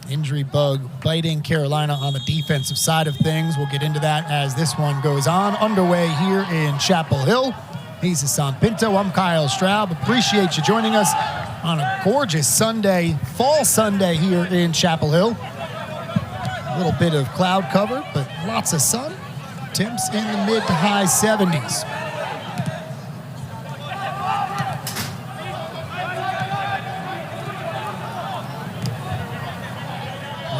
Injury bug biting Carolina on the defensive side of things. We'll get into that as this one goes on. Underway here in Chapel Hill. He's Hassan Pinto. I'm Kyle Straub. Appreciate you joining us on a gorgeous Sunday, fall Sunday here in Chapel Hill. A little bit of cloud cover, but lots of sun. Temps in the mid to high 70s.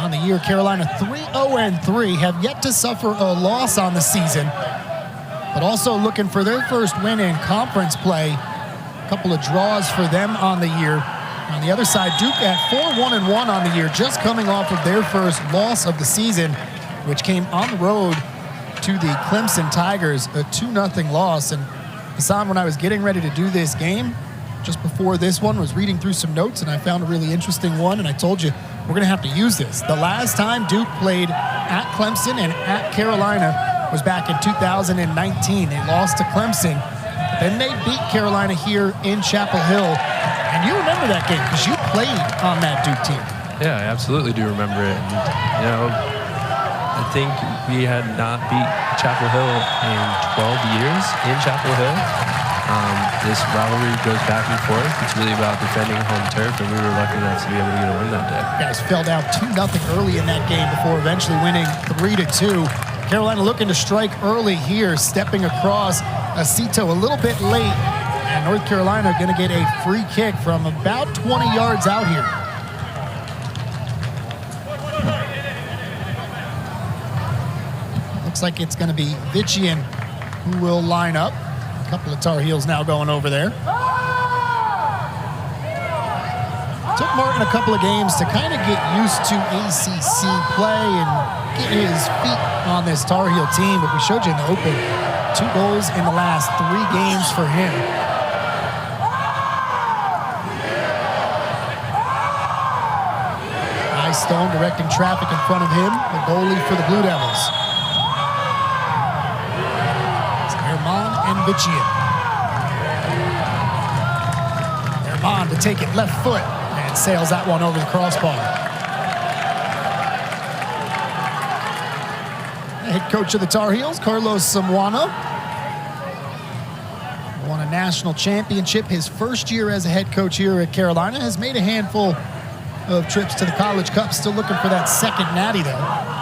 On the year, Carolina 3-0-3, have yet to suffer a loss on the season, but also looking for their first win in conference play. A couple of draws for them on the year. On the other side, Duke at 4-1-1 on the year, just coming off of their first loss of the season, which came on the road to the Clemson Tigers, a 2-0 loss. And Hassan, when I was getting ready to do this game, just before this one, was reading through some notes, and I found a really interesting one, and I told you, we're going to have to use this. The last time Duke played at Clemson and at Carolina was back in 2019. They lost to Clemson. Then they beat Carolina here in Chapel Hill. And you remember that game because you played on that Duke team. Yeah, I absolutely do remember it. And, you know, I think we had not beat Chapel Hill in 12 years in Chapel Hill. This rivalry goes back and forth. It's really about defending home turf, and we were lucky enough to be able to get a win that day. Guys fell down 2-0 early in that game before eventually winning 3-2. Carolina looking to strike early here, stepping across Acito a little bit late, and North Carolina going to get a free kick from about 20 yards out here. Looks like it's going to be Vichian who will line up. A couple of Tar Heels now going over there. Took Martin a couple of games to kind of get used to ACC play and get his feet on this Tar Heel team, but we showed you in the open, 2 goals in the last 3 games for him. Nice Stone directing traffic in front of him, the goalie for the Blue Devils. And Vichian. Herman to take it left foot and sails that one over the crossbar. The head coach of the Tar Heels, Carlos Samuano, won a national championship his first year as a head coach here at Carolina. Has made a handful of trips to the College Cup. Still looking for that second natty though.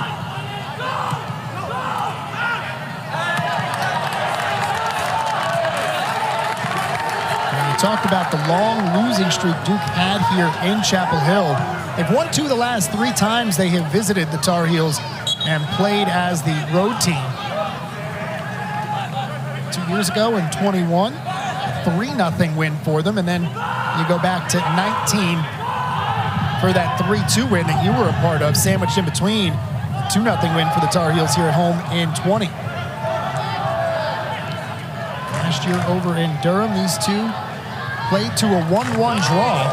Talked about the long losing streak Duke had here in Chapel Hill. They've won 2 of the last 3 times they have visited the Tar Heels and played as the road team. 2 years ago in 21, a 3-0 win for them, and then you go back to 19 for that 3-2 win that you were a part of, sandwiched in between a 2-0 win for the Tar Heels here at home in 20. Last year over in Durham, these two played to a 1-1 draw.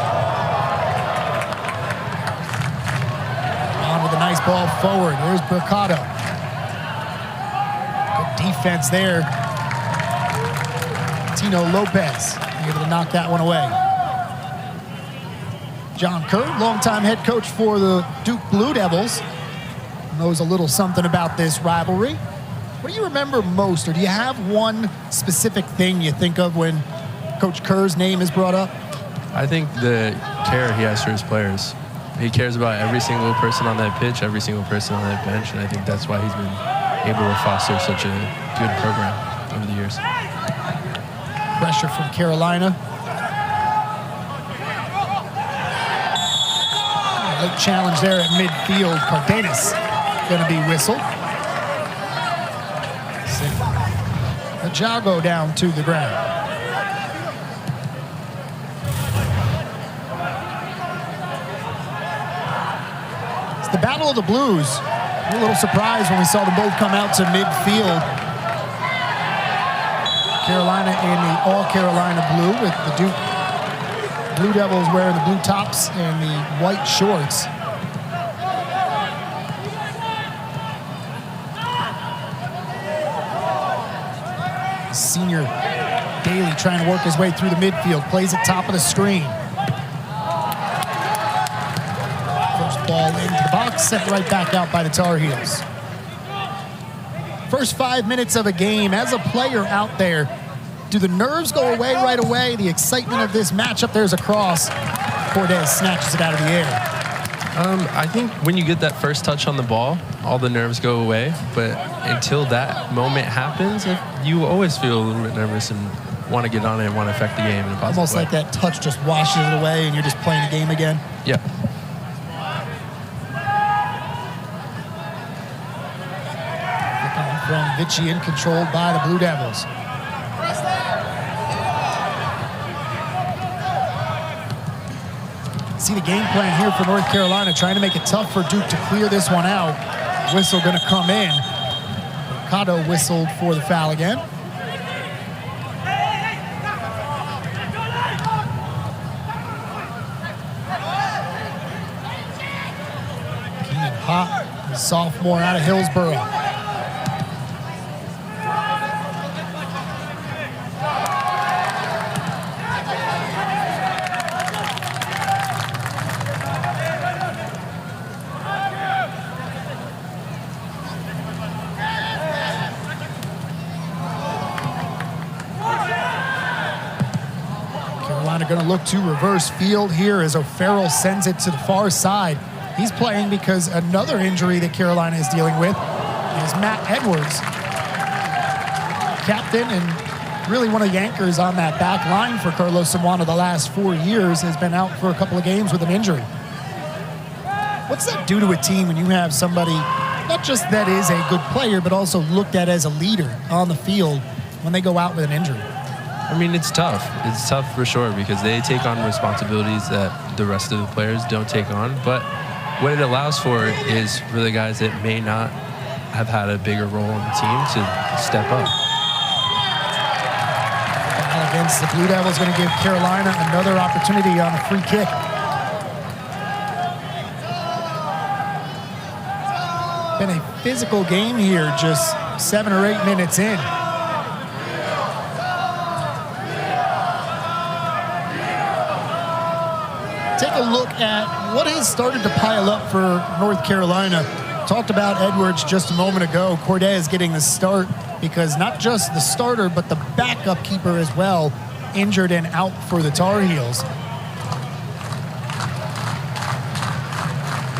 On with a nice ball forward. Here's Mercado. Good defense there. Tino Lopez able to knock that one away. John Kerr, longtime head coach for the Duke Blue Devils, knows a little something about this rivalry. What do you remember most, or do you have one specific thing you think of when Coach Kerr's name is brought up? I think the care he has for his players. He cares about every single person on that pitch, every single person on that bench, and I think that's why he's been able to foster such a good program over the years. Pressure from Carolina. Late challenge there at midfield. Cardenas going to be whistled. Jago down to the ground. The Battle of the Blues. A little surprised when we saw them both come out to midfield. Carolina in the all-Carolina blue with the Duke Blue Devils wearing the blue tops and the white shorts. Senior Daly trying to work his way through the midfield. Plays at top of the screen. First Ball into the box, sent right back out by the Tar Heels. First 5 minutes of a game, as a player out there, do the nerves go away right away? The excitement of this matchup, there's a cross. Cortez snatches it out of the air. I think when you get that first touch on the ball, all the nerves go away. But until that moment happens, you always feel a little bit nervous and want to get on it and want to affect the game in a positive Almost way. like that touch just washes it away and you're just playing the game again. Yeah. From Vitchian, controlled by the Blue Devils. See the game plan here for North Carolina, trying to make it tough for Duke to clear this one out. Whistle going to come in. Mercado whistled for the foul again. Keenan Hott, the sophomore out of Hillsborough. Going to look to reverse field here as O'Farrell sends it to the far side. He's playing because another injury that Carolina is dealing with is Matt Edwards. Captain and really one of the anchors on that back line for Carlos Simwana the last 4 years, has been out for a couple of games with an injury. What's that do to a team when you have somebody, not just that is a good player, but also looked at as a leader on the field when they go out with an injury? I mean, it's tough. It's tough for sure because they take on responsibilities that the rest of the players don't take on. But what it allows for is for the guys that may not have had a bigger role in the team to step up. Foul against the Blue Devils, going to give Carolina another opportunity on a free kick. Been a physical game here, just 7 or 8 minutes in. Take a look at what has started to pile up for North Carolina. Talked about Edwards just a moment ago. Cortez getting the start because not just the starter, but the backup keeper as well, injured and out for the Tar Heels.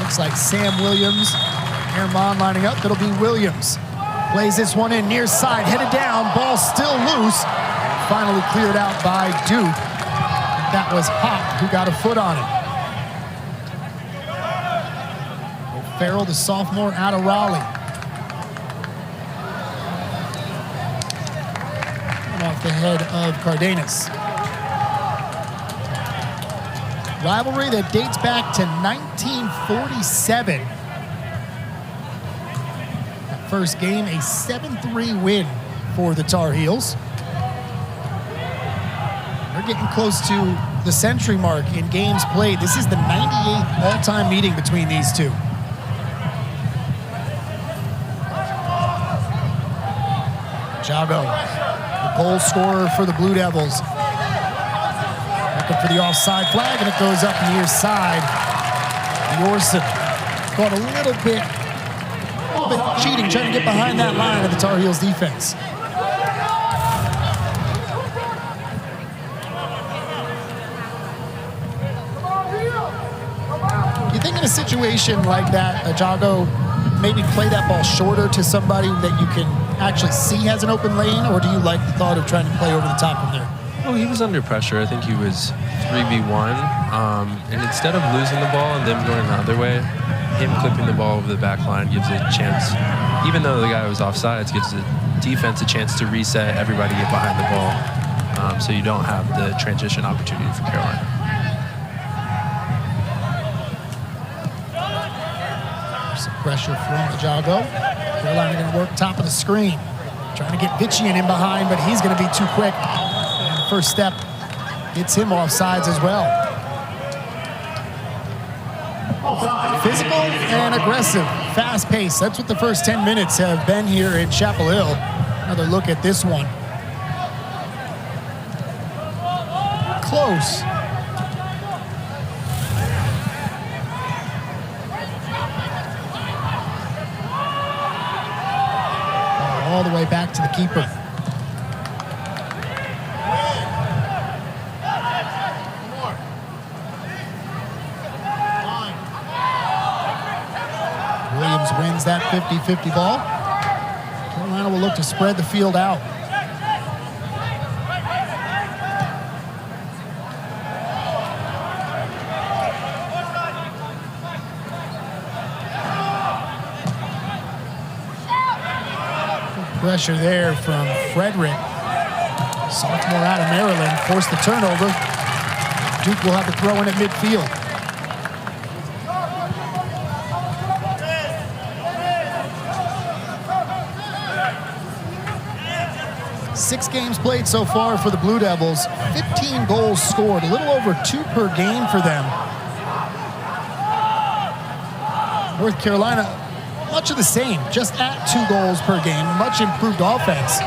Looks like Sam Williams, Herman lining up. It'll be Williams. Plays this one in near side, headed down, ball still loose. Finally cleared out by Duke. That was Hott who got a foot on it. O'Farrell, the sophomore out of Raleigh. And off the head of Cardenas. Rivalry that dates back to 1947. That first game, a 7-3 win for the Tar Heels. They're getting close to the century mark in games played. This is the 98th all-time meeting between these two. Jago, the goal scorer for the Blue Devils. Looking for the offside flag, and it goes up near side. Yorson caught a little bit cheating, trying to get behind that line of the Tar Heels defense. You think in a situation like that, Jago maybe play that ball shorter to somebody that you can actually see has an open lane, or do you like the thought of trying to play over the top from there? Well, he was under pressure. I think he was 3v1. And instead of losing the ball and them going the other way, him clipping the ball over the back line gives it a chance, even though the guy was offsides, gives the defense a chance to reset, everybody get behind the ball, so you don't have the transition opportunity for Carolina. Some pressure from Jago. Carolina going to work top of the screen. Trying to get Vitchian in behind, but he's going to be too quick. And the first step gets him off sides as well. Physical and aggressive, fast pace. That's what the first 10 minutes have been here in Chapel Hill. Another look at this one. Close. all the way back to the keeper. Williams wins that 50-50 ball. Carolina will look to spread the field out. Pressure there from Frederick. Sophomore out of Maryland forced the turnover. Duke will have to throw in at midfield. Six games played so far for the Blue Devils. 15 goals scored, a little over 2 per game for them. North Carolina, much of the same, just at 2 goals per game, much improved offense.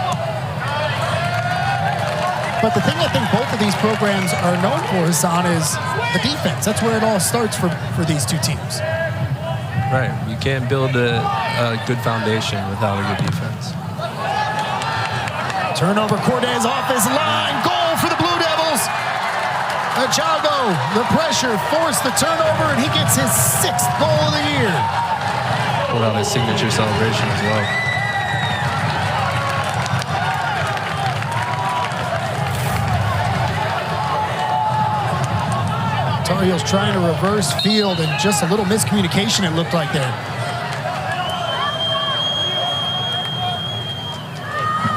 But the thing I think both of these programs are known for, Hassan, is the defense. That's where it all starts for these two teams. Right. You can't build a good foundation without a good defense. Turnover, Cordes off his line. Goal for the Blue Devils. Ajago, the pressure, forced the turnover, and he gets his 6th goal of the year. Pulled out his signature celebration as well. Tar Heels trying to reverse field, and just a little miscommunication it looked like there.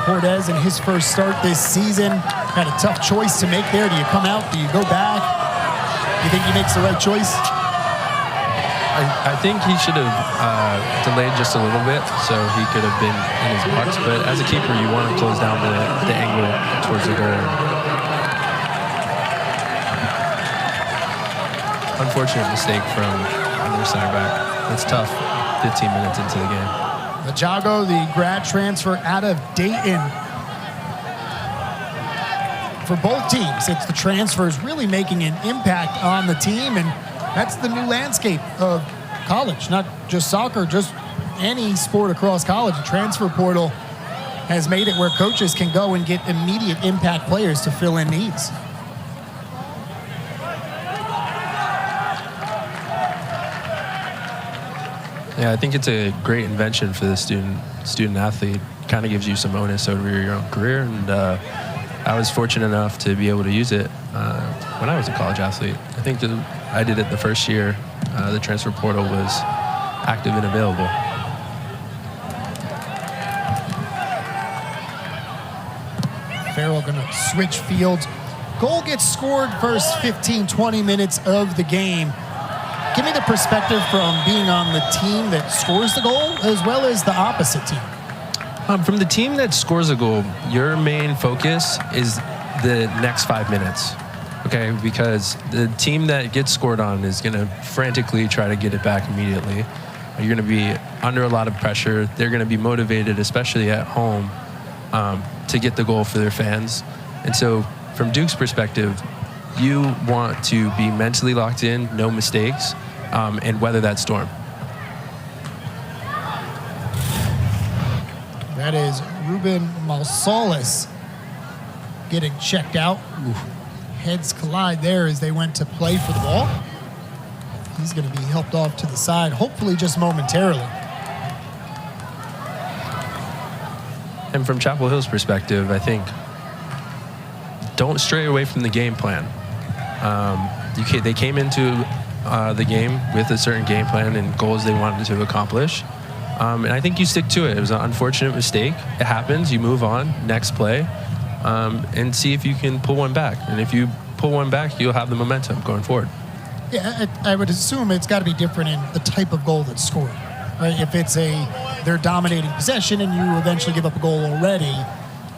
Cordes in his first start this season had a tough choice to make there. Do you come out? Do you go back? Do you think he makes the right choice? I think he should have delayed just a little bit so he could have been in his box. But as a keeper, you want to close down the angle towards the goal. Unfortunate mistake from their center back. That's tough 15 minutes into the game. Ajago, the grad transfer out of Dayton. For both teams, it's the transfers really making an impact on the team, and that's the new landscape of college, not just soccer, just any sport across college. The transfer portal has made it where coaches can go and get immediate impact players to fill in needs. Yeah, I think it's a great invention for the student athlete. Kind of gives you some onus over your own career, and I was fortunate enough to be able to use it when I was a college athlete. I think I did it the first year the transfer portal was active and available. Farrell going to switch fields. Goal gets scored first 15, 20 minutes of the game. Give me the perspective from being on the team that scores the goal as well as the opposite team. From the team that scores a goal, your main focus is the next 5 minutes, okay? Because the team that gets scored on is going to frantically try to get it back immediately. You're going to be under a lot of pressure. They're going to be motivated, especially at home, to get the goal for their fans. And so from Duke's perspective, you want to be mentally locked in, no mistakes, and weather that storm. That is Ruben Malsalis getting checked out. Oof. Heads collide there as they went to play for the ball. He's going to be helped off to the side, hopefully just momentarily. And from Chapel Hill's perspective, I think don't stray away from the game plan. They came into the game with a certain game plan and goals they wanted to accomplish. And I think you stick to it. It was an unfortunate mistake. It happens. You move on, next play, and see if you can pull one back. And if you pull one back, you'll have the momentum going forward. Yeah, I would assume it's got to be different in the type of goal that's scored. Right? If it's they're dominating possession and you eventually give up a goal already,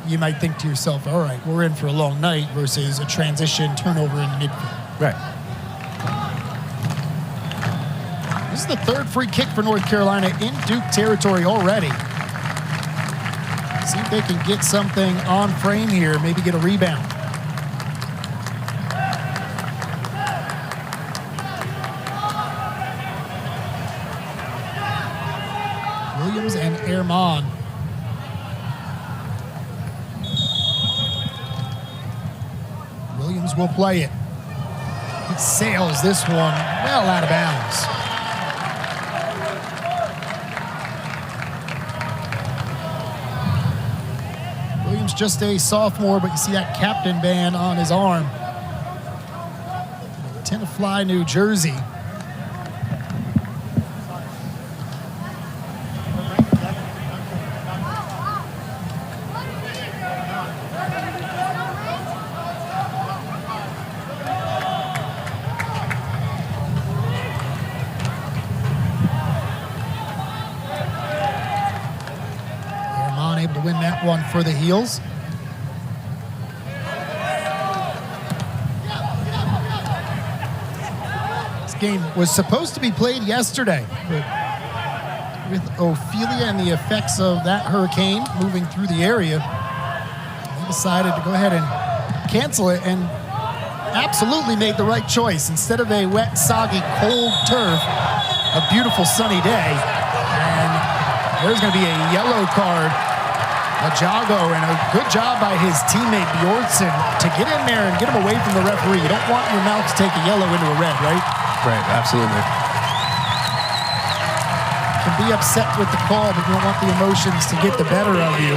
you might think to yourself, all right, we're in for a long night versus a transition turnover in midfield. Right. This is the third free kick for North Carolina in Duke territory already. See if they can get something on frame here, maybe get a rebound. Williams and Ehrman Williams will play it. He sails this one well out of bounds. Williams just a sophomore, but you see that captain band on his arm. Tenafly, New Jersey. Able to win that one for the Heels. This game was supposed to be played yesterday, but with Ophelia and the effects of that hurricane moving through the area, they decided to go ahead and cancel it, and absolutely made the right choice. Instead of a wet, soggy, cold turf, a beautiful sunny day, and there's going to be a yellow card. Jago, and a good job by his teammate Bjornsson to get in there and get him away from the referee. You don't want your mouth to take a yellow into a red, right? Right, absolutely. You can be upset with the call, but you don't want the emotions to get the better of you.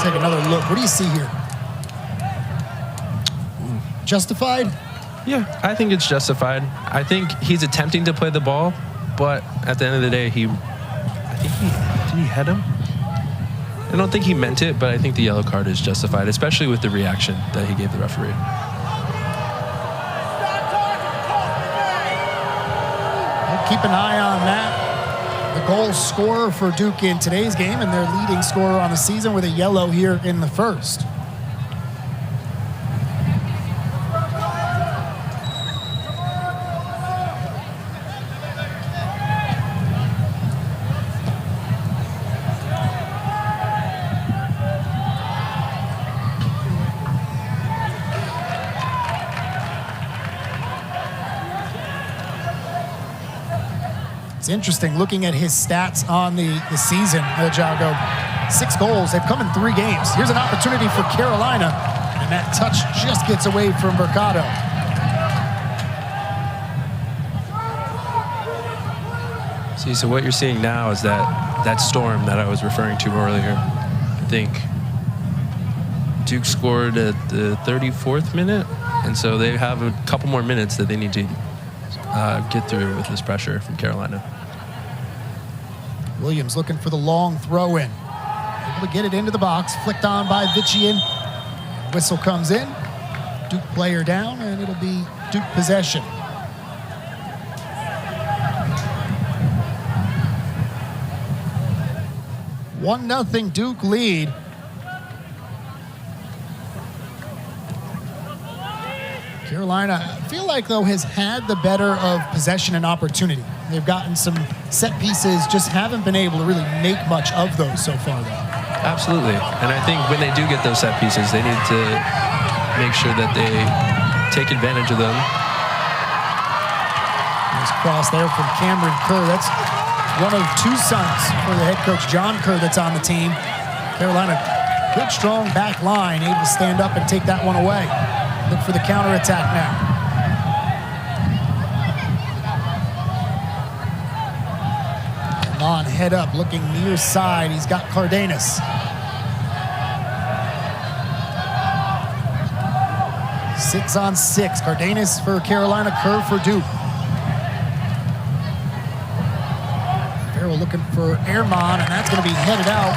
Take another look. What do you see here? Justified? Yeah, I think it's justified. I think he's attempting to play the ball, but at the end of the day, did he head him? I don't think he meant it, but I think the yellow card is justified, especially with the reaction that he gave the referee. We'll keep an eye on that. The goal scorer for Duke in today's game, and their leading scorer on the season with a yellow here in the first. It's interesting looking at his stats on the season, Jago. 6 goals. They've come in 3 games. Here's an opportunity for Carolina, and that touch just gets away from Mercado. See, so what you're seeing now is that storm that I was referring to earlier. I think Duke scored at the 34th minute, and so they have a couple more minutes that they need to get through with this pressure from Carolina. Williams looking for the long throw in. Able to get it into the box, flicked on by Vichian. Whistle comes in. Duke player down, and it'll be Duke possession. One 0 Duke lead. Carolina, I feel like, though, has had the better of possession and opportunity. They've gotten some set pieces, just haven't been able to really make much of those so far, though. Absolutely. And I think when they do get those set pieces, they need to make sure that they take advantage of them. Nice cross there from Cameron Kerr. That's one of 2 sons for the head coach, John Kerr, that's on the team. Carolina, good, strong back line, able to stand up and take that one away. Look for the counterattack now. Mon head up, looking near side. He's got Cardenas. Six on 6. Cardenas for Carolina, Kerr for Duke. Farrell looking for Ehrman, and that's going to be headed out.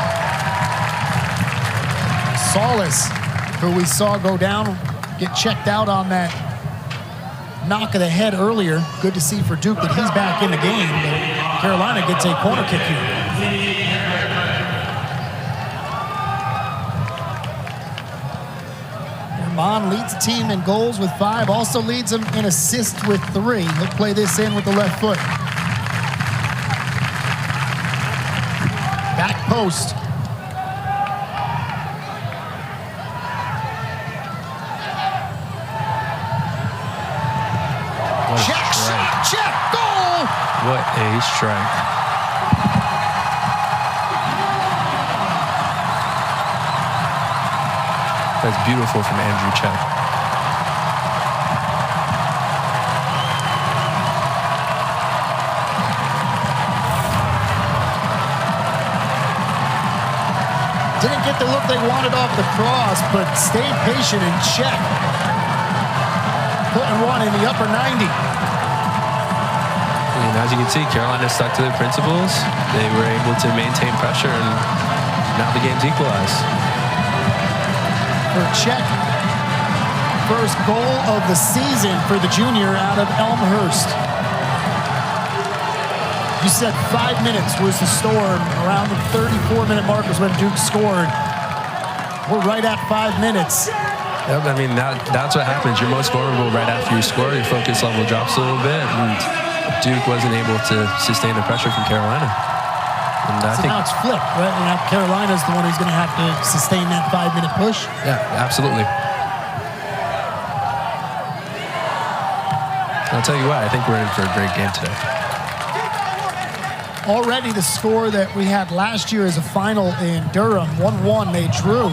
Solis, who we saw go down, get checked out on that knock of the head earlier. Good to see for Duke that he's back in the game, but Carolina gets a corner kick here. Herman leads the team in goals with 5, also leads them in assists with 3. He'll play this in with the left foot. Back post. Check, goal! What a strike. That's beautiful from Andrew Check. Didn't get the look they wanted off the cross, but stayed patient and Check. Putting one in the upper 90. And as you can see, Carolina stuck to their principles. They were able to maintain pressure, and now the game's equalized. For Check, first goal of the season for the junior out of Elmhurst. You said 5 minutes was the storm. Around the 34-minute mark was when Duke scored. We're right at 5 minutes. Yep, I mean, that's what happens. You're most vulnerable right after you score. Your focus level drops a little bit, and Duke wasn't able to sustain the pressure from Carolina. And I think now it's flipped, right? And now Carolina's the one who's going to have to sustain that 5-minute push. Yeah, absolutely. I'll tell you what, I think we're in for a great game today. Already the score that we had last year as a final in Durham, 1-1, they drew.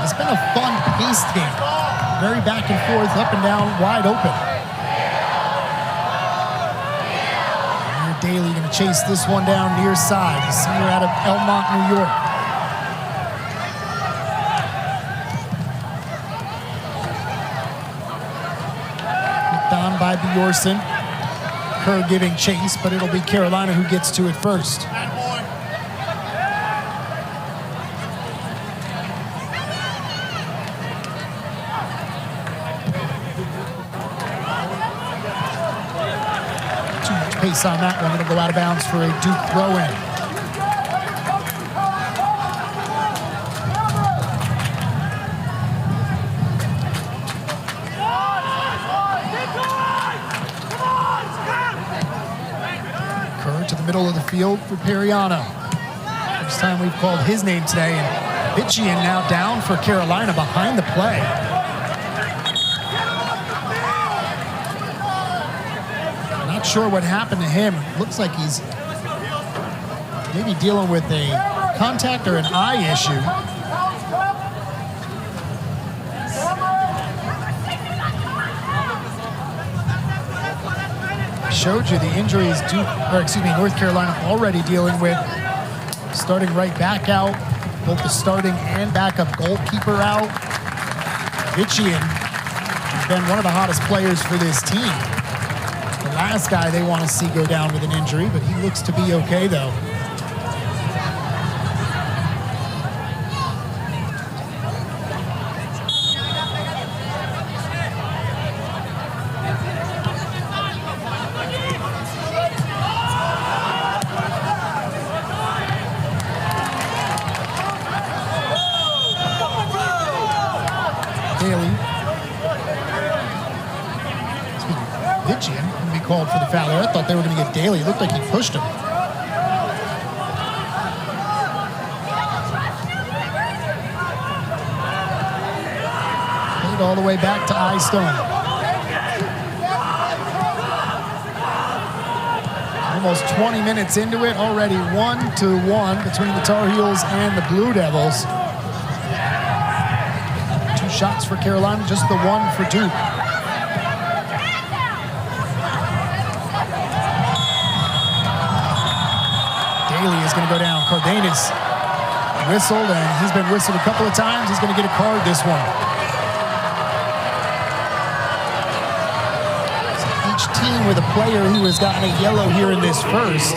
It's been a fun paced game. Very back and forth, up and down, wide open. And Daly going to chase this one down near side. The senior out of Elmont, New York. On by Bjorson. Kerr giving chase, but it'll be Carolina who gets to it first. Too much pace on that one. It'll go out of bounds for a Duke throw-in. Middle of the field for Periano. First time we've called his name today, and Bitchian now down for Carolina behind the play. Not sure what happened to him. Looks like he's maybe dealing with a contact or an eye issue. Showed you the injuries North Carolina already dealing with. Starting right back out, both the starting and backup goalkeeper out. Bitchian has been one of the hottest players for this team. The last guy they want to see go down with an injury, but he looks to be okay though. Called for the foul there. I thought they were going to get Daly. It looked like he pushed him. Played all the way back to Eyestone. Almost 20 minutes into it, already 1-1 between the Tar Heels and the Blue Devils. 2 shots for Carolina, just the one for Duke. Is going to go down. Cardenas whistled, and he's been whistled a couple of times. He's going to get a card this one. So each team with a player who has gotten a yellow here in this first.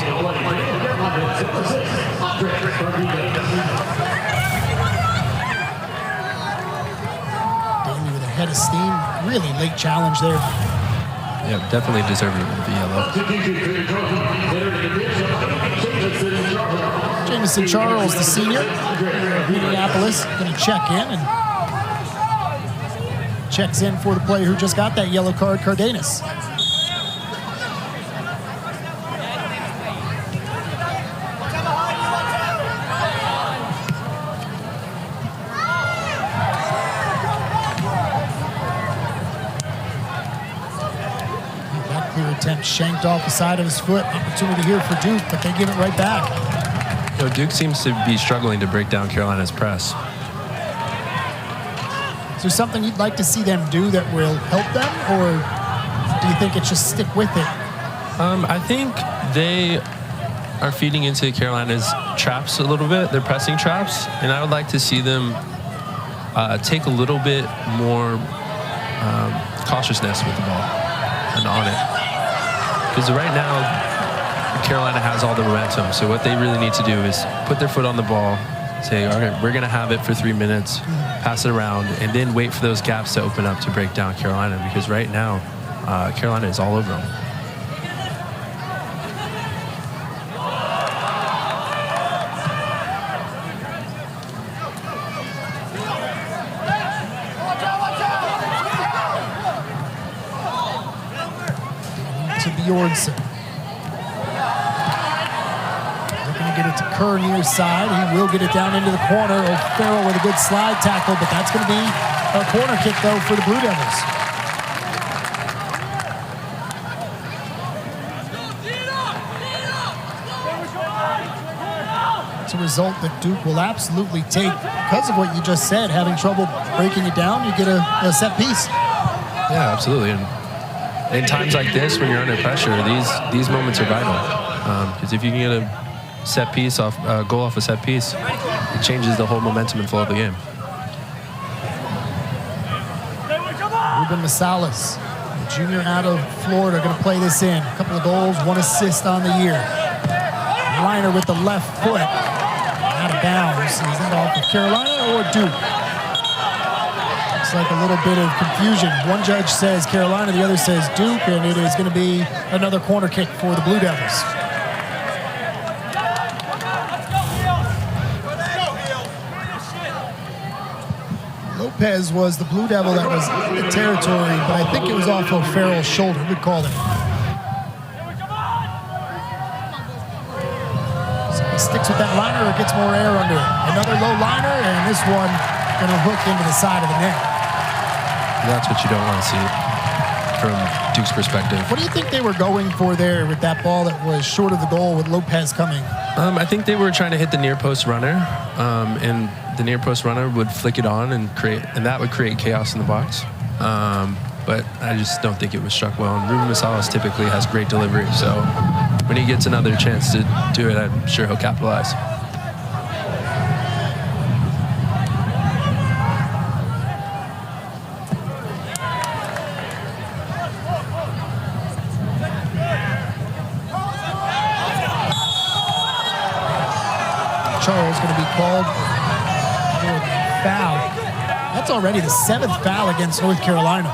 Daly with a head of steam. Really late challenge there. Yeah, definitely deserving of the yellow. Jamison Charles, the senior, Minneapolis, going to check in and checks in for the player who just got that yellow card, Cardenas. attempt shanked off the side of his foot. Opportunity here for Duke, but they give it right back. Duke seems to be struggling to break down Carolina's press. Is there something you'd like to see them do that will help them, or do you think it's just stick with it? I think they are feeding into Carolina's traps a little bit, their pressing traps, and I would like to see them take a little bit more cautiousness with the ball and on it. Because right now, Carolina has all the momentum, so what they really need to do is put their foot on the ball, say, all right, we're going to have it for 3 minutes, pass it around, and then wait for those gaps to open up to break down Carolina, because right now, Carolina is all over them. To Bjornsson. Looking to get it to Kerr near side. He will get it down into the corner. O'Farrell with a good slide tackle, but that's going to be a corner kick, though, for the Blue Devils. It's a result that Duke will absolutely take because of what you just said, having trouble breaking it down. You get a set piece. Yeah, absolutely. And in times like this, when you're under pressure, these moments are vital. Because if you can get a set piece off, goal off a set piece, it changes the whole momentum and flow of the game. Ruben Masalas, the junior out of Florida, going to play this in. A couple of goals, 1 assist on the year. Liner with the left foot. Out of bounds. Is that off of Carolina or Duke? Looks like a little bit of confusion. One judge says Carolina, the other says Duke, and it is going to be another corner kick for the Blue Devils. Lopez was the Blue Devil that was in the territory, but I think it was off of O'Farrell's shoulder. Good call there. So he sticks with that liner or gets more air under it. Another low liner, and this one going to hook into the side of the net. That's what you don't want to see from Duke's perspective. What do you think they were going for there with that ball that was short of the goal with Lopez coming? I think they were trying to hit the near post runner, and the near post runner would flick it on and that would create chaos in the box. But I just don't think it was struck well. And Ruben Masalas typically has great delivery, so when he gets another chance to do it, I'm sure he'll capitalize. Charles going to be called for a foul. That's already the 7th foul against North Carolina.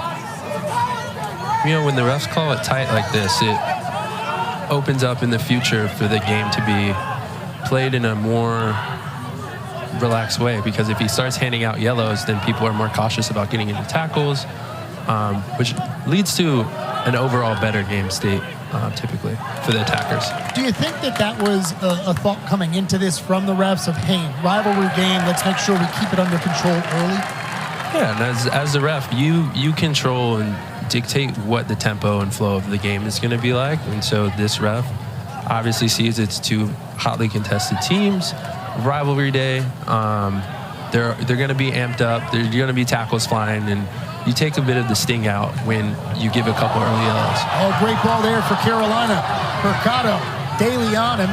You know, when the refs call it tight like this, it opens up in the future for the game to be played in a more relaxed way, because if he starts handing out yellows, then people are more cautious about getting into tackles, which leads to an overall better game state, typically, for the attackers. Do you think that was a thought coming into this from the refs of, hey, rivalry game, let's make sure we keep it under control early? Yeah, and as the ref, you control and dictate what the tempo and flow of the game is going to be like. And so this ref obviously sees it's 2 hotly contested teams, rivalry day. They're going to be amped up. There's going to be tackles flying, and you take a bit of the sting out when you give a couple early yellows. Oh, great ball there for Carolina. Mercado, Daly on him.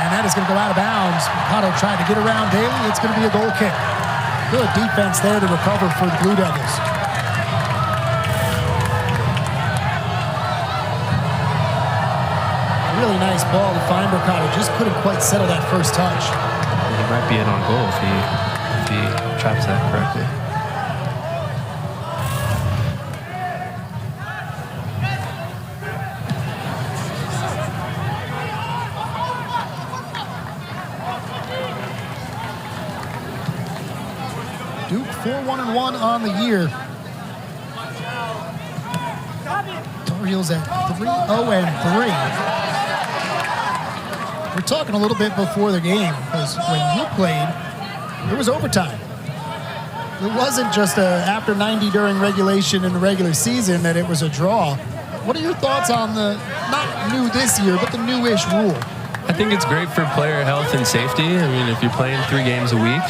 And that is going to go out of bounds. Mercado tried to get around Daly. It's going to be a goal kick. Good defense there to recover for the Blue Devils. Really nice ball to find Mercado. Just couldn't quite settle that first touch. He might be in on goal if he traps that correctly. Duke 4-1-1 on the year. Tar Heels at 3-0-3. We're talking a little bit before the game, because when you played, there was overtime. It wasn't just after 90 during regulation in the regular season that it was a draw. It What are your thoughts on the, not new this year, but the newish rule? I think it's great for player health and safety. I mean, if you're playing 3 games a week,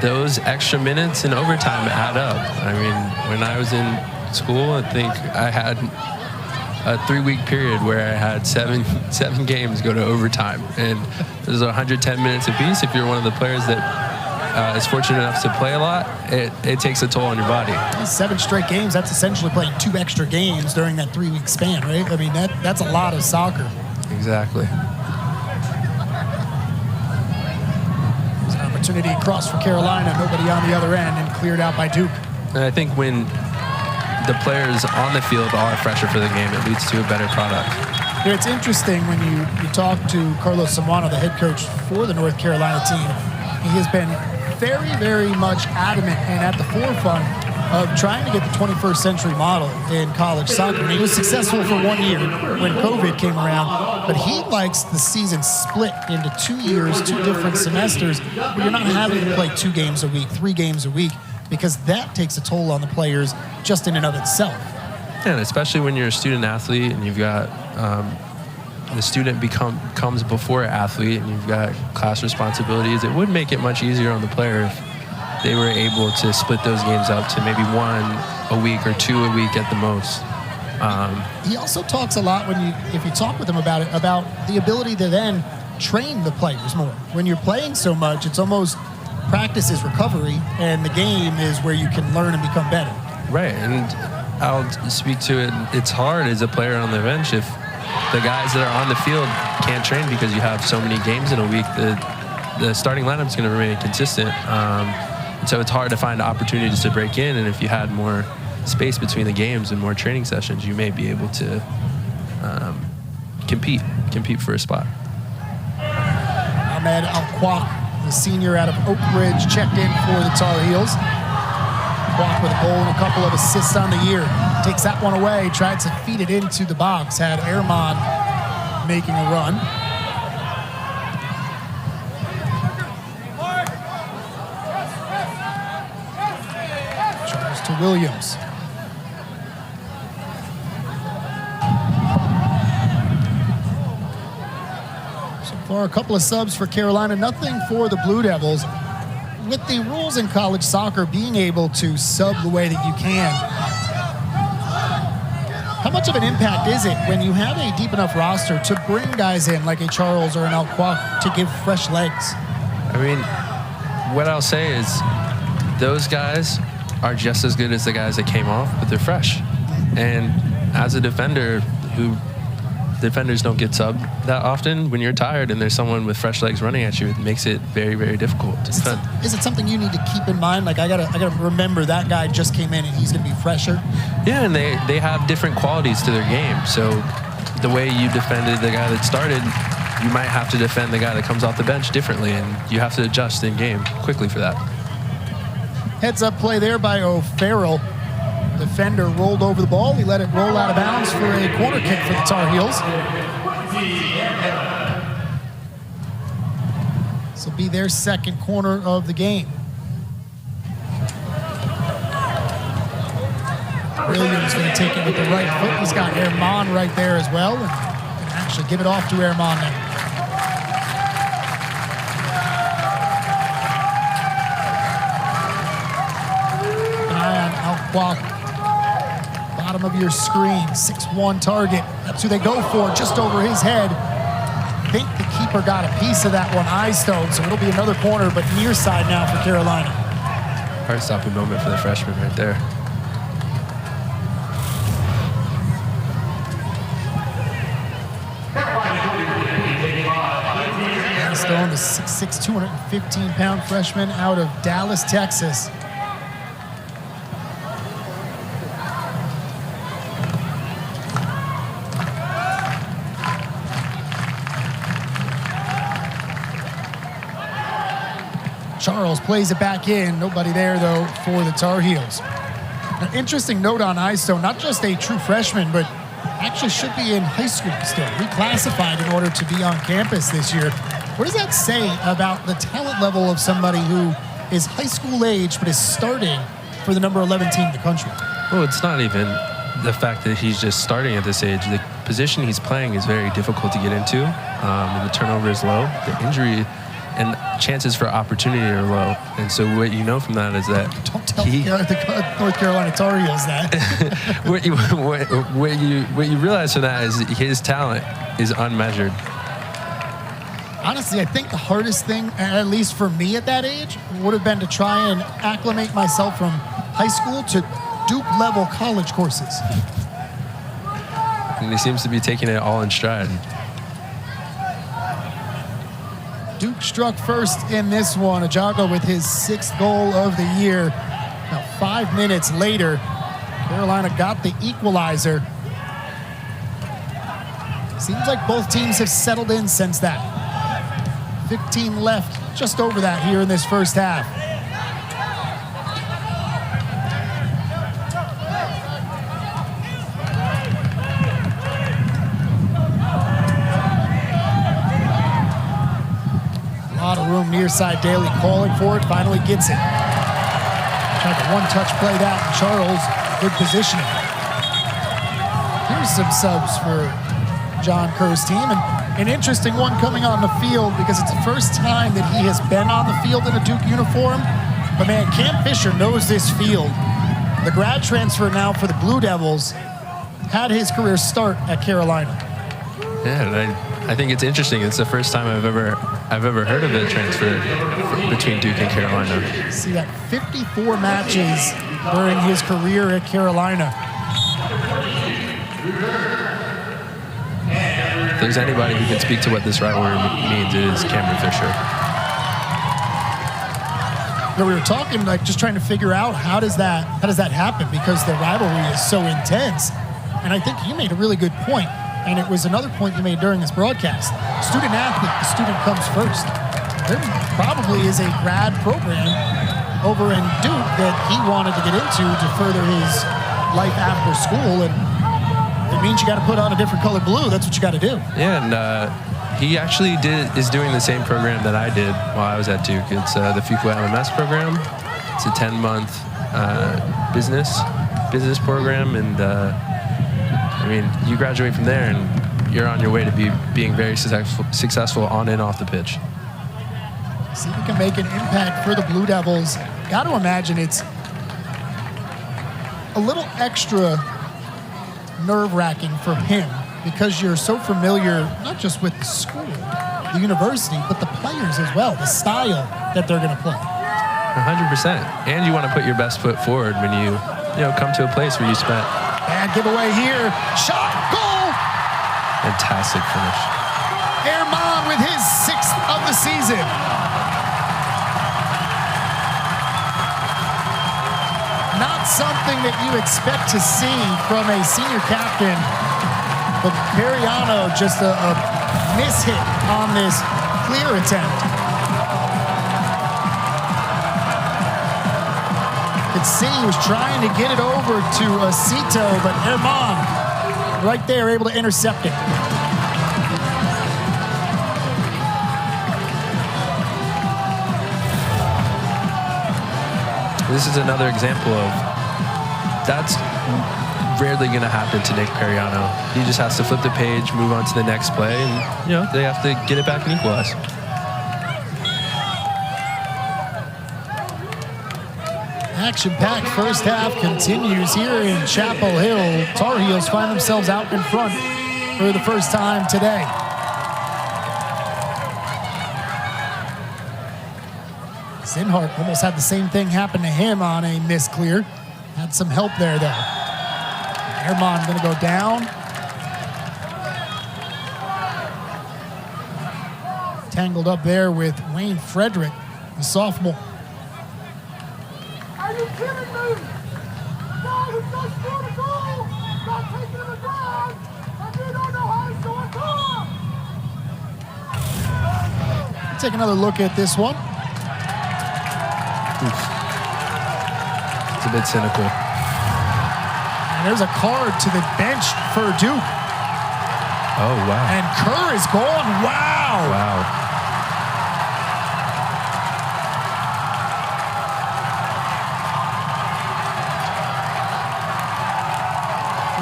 those extra minutes and overtime add up. I mean, when I was in school, I think I had a 3-week period where I had seven games go to overtime, and there's 110 minutes apiece. If you're one of the players that is fortunate enough to play a lot, it takes a toll on your body. 7 straight games, that's essentially playing 2 extra games during that 3-week span, right? I mean, that's a lot of soccer. Exactly. There's an opportunity across for Carolina, nobody on the other end, and cleared out by Duke. And I think when the players on the field are fresher for the game, it leads to a better product. It's interesting when you talk to Carlos Samuano, the head coach for the North Carolina team. He has been very, very much adamant and at the forefront of trying to get the 21st century model in college soccer. And he was successful for 1 year when COVID came around, but he likes the season split into 2 years, 2 different semesters, where you're not having to play 2 games a week, 3 games a week, because that takes a toll on the players just in and of itself. Yeah, and especially when you're a student athlete and you've got the student comes before athlete and you've got class responsibilities, it would make it much easier on the player if they were able to split those games up to maybe 1 a week or 2 a week at the most. He also talks a lot if you talk with him about it, about the ability to then train the players more. When you're playing so much, it's almost practice is recovery, and the game is where you can learn and become better. Right, and I'll speak to it. It's hard as a player on the bench if the guys that are on the field can't train because you have so many games in a week. The starting lineup is going to remain consistent, so it's hard to find opportunities to break in. And if you had more space between the games and more training sessions, you may be able to compete for a spot. Ahmed Al-Kwak, the senior out of Oak Ridge, checked in for the Tar Heels. Kwak with a goal and a couple of assists on the year. Takes that one away, tried to feed it into the box. Had Ehrman making a run. Charles to Williams. For a couple of subs for Carolina, nothing for the Blue Devils. With the rules in college soccer, being able to sub the way that you can, how much of an impact is it when you have a deep enough roster to bring guys in like a Charles or an Al-Kwak to give fresh legs? I mean, what I'll say is those guys are just as good as the guys that came off, but they're fresh. And as a defender defenders don't get subbed that often. When you're tired and there's someone with fresh legs running at you, it makes it very, very difficult to defend. Is it something you need to keep in mind? Like, I gotta remember that guy just came in and he's gonna be fresher? Yeah, and they have different qualities to their game. So the way you defended the guy that started, you might have to defend the guy that comes off the bench differently, and you have to adjust in game quickly for that. Heads up play there by O'Farrell. Defender rolled over the ball. He let it roll out of bounds for a corner kick for the Tar Heels. This will be their second corner of the game. Williams going to take it with the right foot. He's got Ehrman right there as well, and can actually give it off to Ehrman now. An eye on Al-Kwak. Bottom of your screen, 6'1" target. That's who they go for, just over his head. I think the keeper got a piece of that one, Eyestone, so it'll be another corner, but near side now for Carolina. Heart-stopping moment for the freshman right there. Eyestone, the 6'6", 215-pound freshman out of Dallas, Texas. Charles plays it back in. Nobody there, though, for the Tar Heels. An interesting note on Eyestone, not just a true freshman, but actually should be in high school still, reclassified in order to be on campus this year. What does that say about the talent level of somebody who is high school age but is starting for the number 11 team in the country? Well, it's not even the fact that he's just starting at this age. The position he's playing is very difficult to get into. And the turnover is low. The injury and chances for opportunity are low. And so what you know from that is that don't tell the North Carolina Tar Heels that. what you realize from that is his talent is unmeasured. Honestly, I think the hardest thing, at least for me at that age, would have been to try and acclimate myself from high school to Duke-level college courses. And he seems to be taking it all in stride. Duke struck first in this one. Ajago with his 6th goal of the year. Now 5 minutes later, Carolina got the equalizer. Seems like both teams have settled in since that. 15 left, just over that here in this first half. A lot of room near side. Daly calling for it, finally gets it. Tried to one-touch play that. Charles, good positioning. Here's some subs for John Kerr's team, and an interesting one coming on the field because it's the first time that he has been on the field in a Duke uniform. But man, Cam Fisher knows this field. The grad transfer now for the Blue Devils had his career start at Carolina. Yeah, and I think it's interesting. It's the first time I've ever heard of a transfer between Duke and Carolina. See that 54 matches during his career at Carolina. If there's anybody who can speak to what this rivalry means, it is Cameron Fisher. We were talking, like, just trying to figure out how does that happen, because the rivalry is so intense. And I think you made a really good point, and it was another point you made during this broadcast. Student athlete, the student comes first. There probably is a grad program over in Duke that he wanted to get into to further his life after school, and it means you got to put on a different color blue. That's what you got to do. Yeah, and he actually is doing the same program that I did while I was at Duke. It's the Fuqua LMS program. It's a 10-month business program, and I mean, you graduate from there, and you're on your way to being very successful on and off the pitch. See if we can make an impact for the Blue Devils. Got to imagine it's a little extra nerve-wracking for him because you're so familiar, not just with the school, the university, but the players as well, the style that they're going to play. 100%. And you want to put your best foot forward when you come to a place where you spent. Bad giveaway here. Shot, goal! Fantastic finish. Herman with his 6th of the season. Not something that you expect to see from a senior captain, but Periano just a mishit on this clear attempt. You could see he was trying to get it over to Acito, but Herman right there able to intercept it. This is another example of that's rarely going to happen to Nick Periano. He just has to flip the page, move on to the next play, and they have to get it back and equalize. Action-packed first half continues here in Chapel Hill. Tar Heels find themselves out in front for the first time today. Sinhart almost had the same thing happen to him on a missed clear. Had some help there, though. Herman going to go down. Tangled up there with Wayne Frederick, the sophomore. Are you kidding me? No, we just scored a goal! Not taking him down! And you don't know how he's going to! Take another look at this one. Oof. It's a bit cynical. And there's a card to the bench for Duke. Oh, wow. And Kerr is gone. Wow. Wow.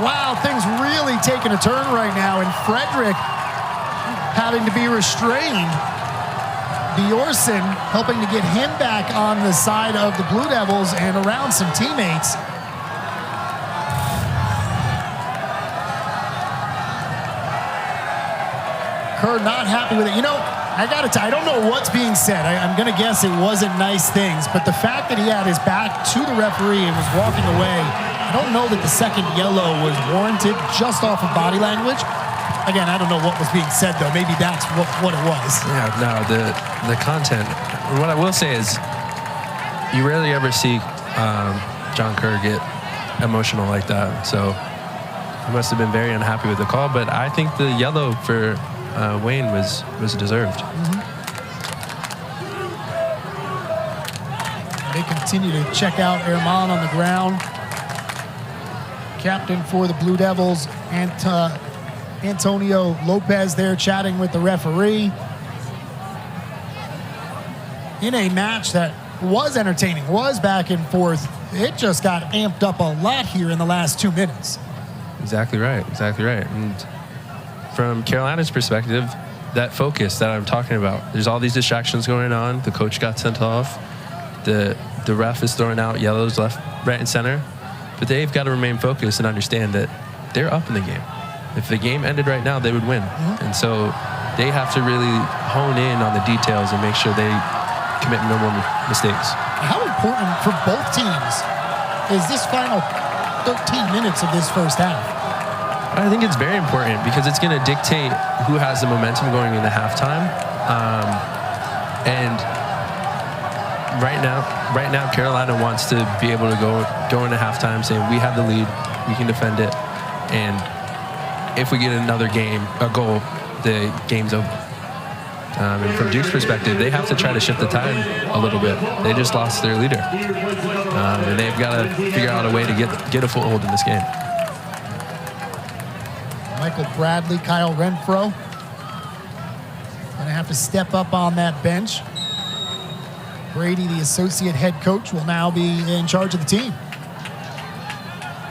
Wow, things really taking a turn right now, and Frederick having to be restrained. Bjorsen helping to get him back on the side of the Blue Devils and around some teammates. Kerr not happy with it. You know, I don't know what's being said. I'm going to guess it wasn't nice things, but the fact that he had his back to the referee and was walking away, I don't know that the second yellow was warranted just off of body language. Again, I don't know what was being said, though. Maybe that's what it was. Yeah, no, the content. What I will say is you rarely ever see John Kerr get emotional like that. So he must have been very unhappy with the call, but I think the yellow for Wayne was deserved. They continue to check out Herman on the ground. Captain for the Blue Devils, Antonio Lopez there chatting with the referee. In a match that was entertaining, was back and forth, it just got amped up a lot here in the last 2 minutes. Exactly right, exactly right. And from Carolina's perspective, that focus that I'm talking about, there's all these distractions going on. The coach got sent off. The ref is throwing out yellows left, right, and center. But they've got to remain focused and understand that they're up in the game. If the game ended right now, they would win. And so they have to really hone in on the details and make sure they commit no more mistakes. How important for both teams is this final 13 minutes of this first half? I think it's very important because it's going to dictate who has the momentum going into halftime. And right now, Carolina wants to be able to go into halftime saying we have the lead, we can defend it, and if we get another goal, the game's over. And from Duke's perspective, they have to try to shift the tide a little bit. They just lost their leader, and they've got to figure out a way to get a foothold in this game. Michael Bradley, Kyle Renfro going to have to step up on that bench. Brady, the associate head coach, will now be in charge of the team.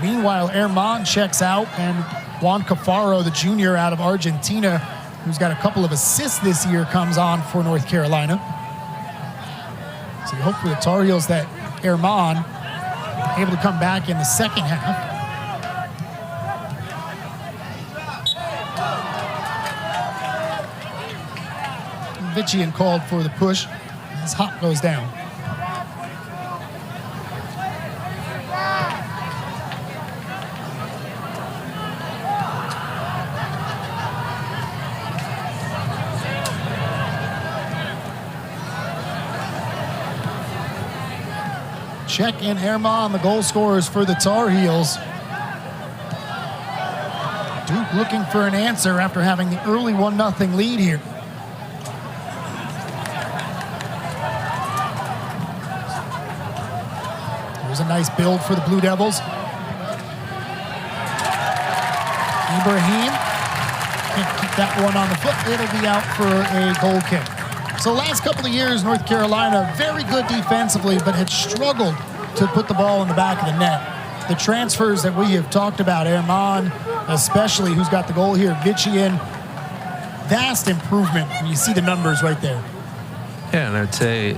Meanwhile, Herman checks out, and Juan Cafaro, the junior out of Argentina, who's got a couple of assists this year, comes on for North Carolina. So you hope for the Tar Heels that Herman able to come back in the second half. Vichian called for the push as Hop goes down. Check in Herman, the goal scorers for the Tar Heels. Duke looking for an answer after having the early 1-0 lead here. There's a nice build for the Blue Devils. Ibrahim can't keep that one on the foot. It'll be out for a goal kick. So last couple of years, North Carolina, very good defensively, but had struggled to put the ball in the back of the net. The transfers that we have talked about, Herman especially, who's got the goal here, Vichian, vast improvement when you see the numbers right there. Yeah, and I'd say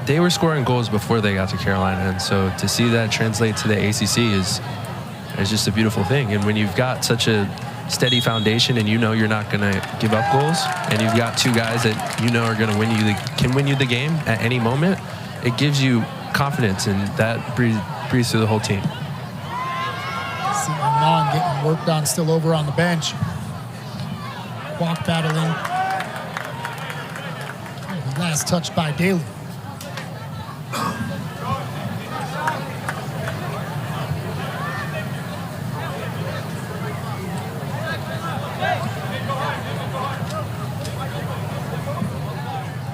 they were scoring goals before they got to Carolina, and so to see that translate to the ACC is just a beautiful thing. And when you've got such a steady foundation and you know you're not going to give up goals, and you've got two guys that you know are going to can win you the game at any moment, it gives you confidence, and that breathes through the whole team. See Herman getting worked on still over on the bench. Walk battling. The last touch by Daly.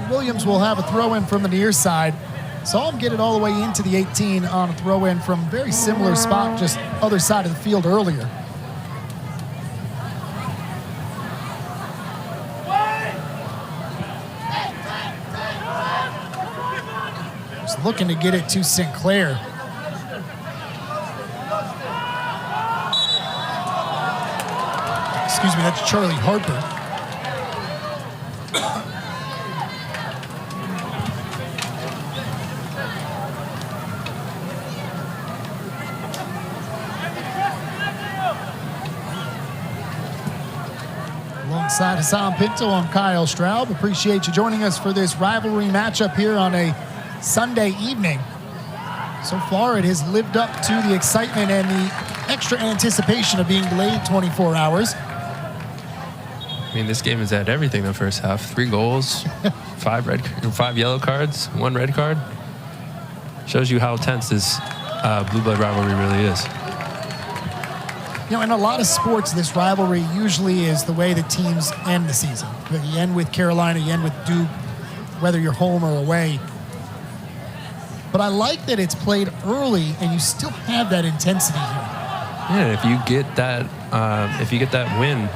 Williams will have a throw-in from the near side. Saw him get it all the way into the 18 on a throw-in from a very similar spot, just other side of the field earlier. Just looking to get it to Sinclair. Excuse me, that's Charlie Harper. Alongside Hassan Pinto, I'm Kyle Straub. Appreciate you joining us for this rivalry matchup here on a Sunday evening. So far, it has lived up to the excitement and the extra anticipation of being delayed 24 hours. I mean, this game has had everything the first half. 3 goals, 5 yellow cards, 1 red card. Shows you how tense this blue blood rivalry really is. You know, in a lot of sports, this rivalry usually is the way the teams end the season. You end with Carolina, you end with Duke, whether you're home or away. But I like that it's played early and you still have that intensity here. Yeah, if you get that win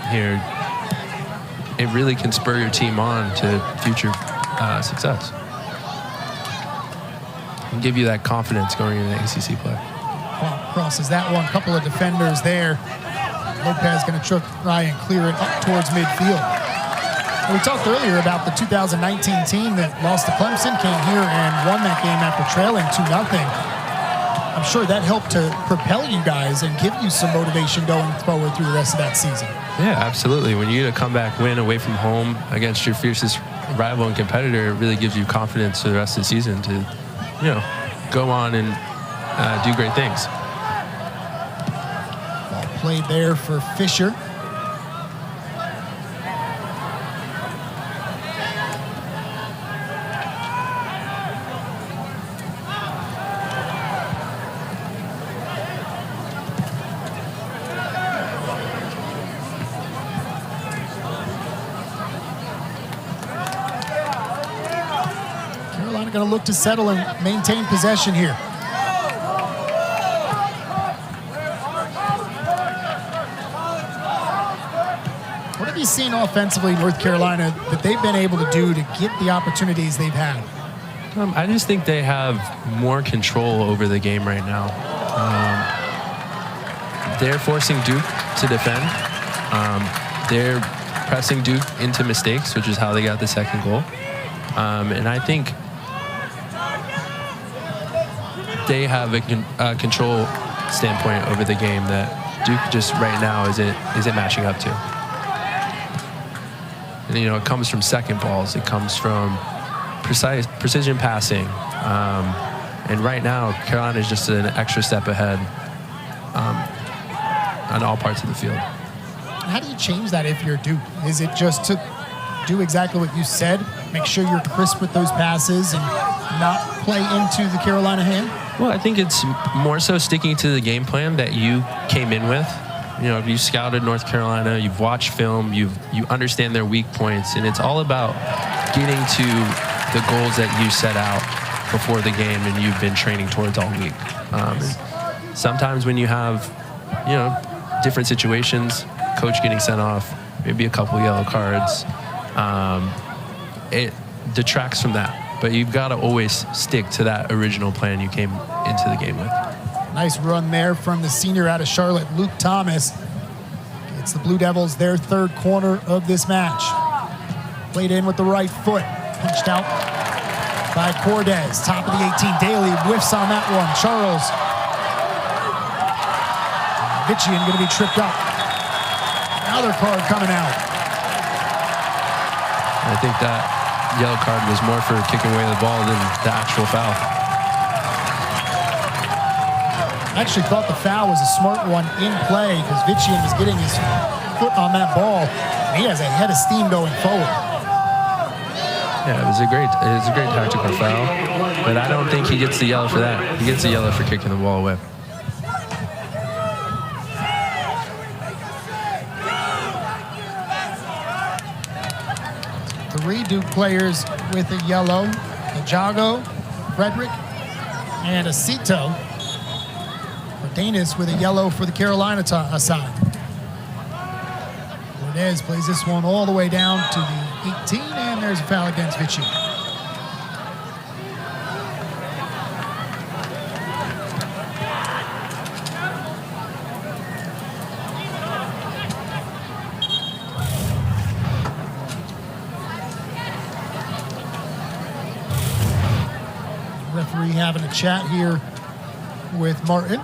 here, it really can spur your team on to future success and give you that confidence going into the ACC play. Crosses that one. Couple of defenders there. Lopez going to try and clear it up towards midfield. We talked earlier about the 2019 team that lost to Clemson, came here and won that game after trailing 2-0. I'm sure that helped to propel you guys and give you some motivation going forward through the rest of that season. Yeah, absolutely. When you get a comeback win away from home against your fiercest rival and competitor, it really gives you confidence for the rest of the season to, go on and do great things. Ball played there for Fisher. Going to look to settle and maintain possession here. What have you seen offensively, North Carolina, that they've been able to do to get the opportunities they've had? I just think they have more control over the game right now. They're forcing Duke to defend. They're pressing Duke into mistakes, which is how they got the second goal. And I think they have a control standpoint over the game that Duke just right now isn't matching up to. And it comes from second balls. It comes from precision passing. And right now, Carolina is just an extra step ahead on all parts of the field. How do you change that if you're Duke? Is it just to do exactly what you said, make sure you're crisp with those passes and not play into the Carolina hand? Well, I think it's more so sticking to the game plan that you came in with. You scouted North Carolina, you've watched film, you understand their weak points, and it's all about getting to the goals that you set out before the game and you've been training towards all week. And sometimes when you have, different situations, coach getting sent off, maybe a couple yellow cards, it detracts from that. But you've got to always stick to that original plan you came into the game with. Nice run there from the senior out of Charlotte, Luke Thomas. It's the Blue Devils, their third corner of this match. Played in with the right foot. Pinched out by Cordes. Top of the 18. Daly whiffs on that one. Charles. Vitchian going to be tripped up. Another card coming out. I think that yellow card was more for kicking away the ball than the actual foul. I actually thought the foul was a smart one in play because Vitchian was getting his foot on that ball. And he has a head of steam going forward. Yeah, it was a great tactical foul, but I don't think he gets the yellow for that. He gets the yellow for kicking the ball away. Three Duke players with a yellow: Ajago, Frederick, and Acito. Danis with a yellow for the Carolina side. Cordes plays this one all the way down to the 18, and there's a foul against Vichy. having a chat here with Martin.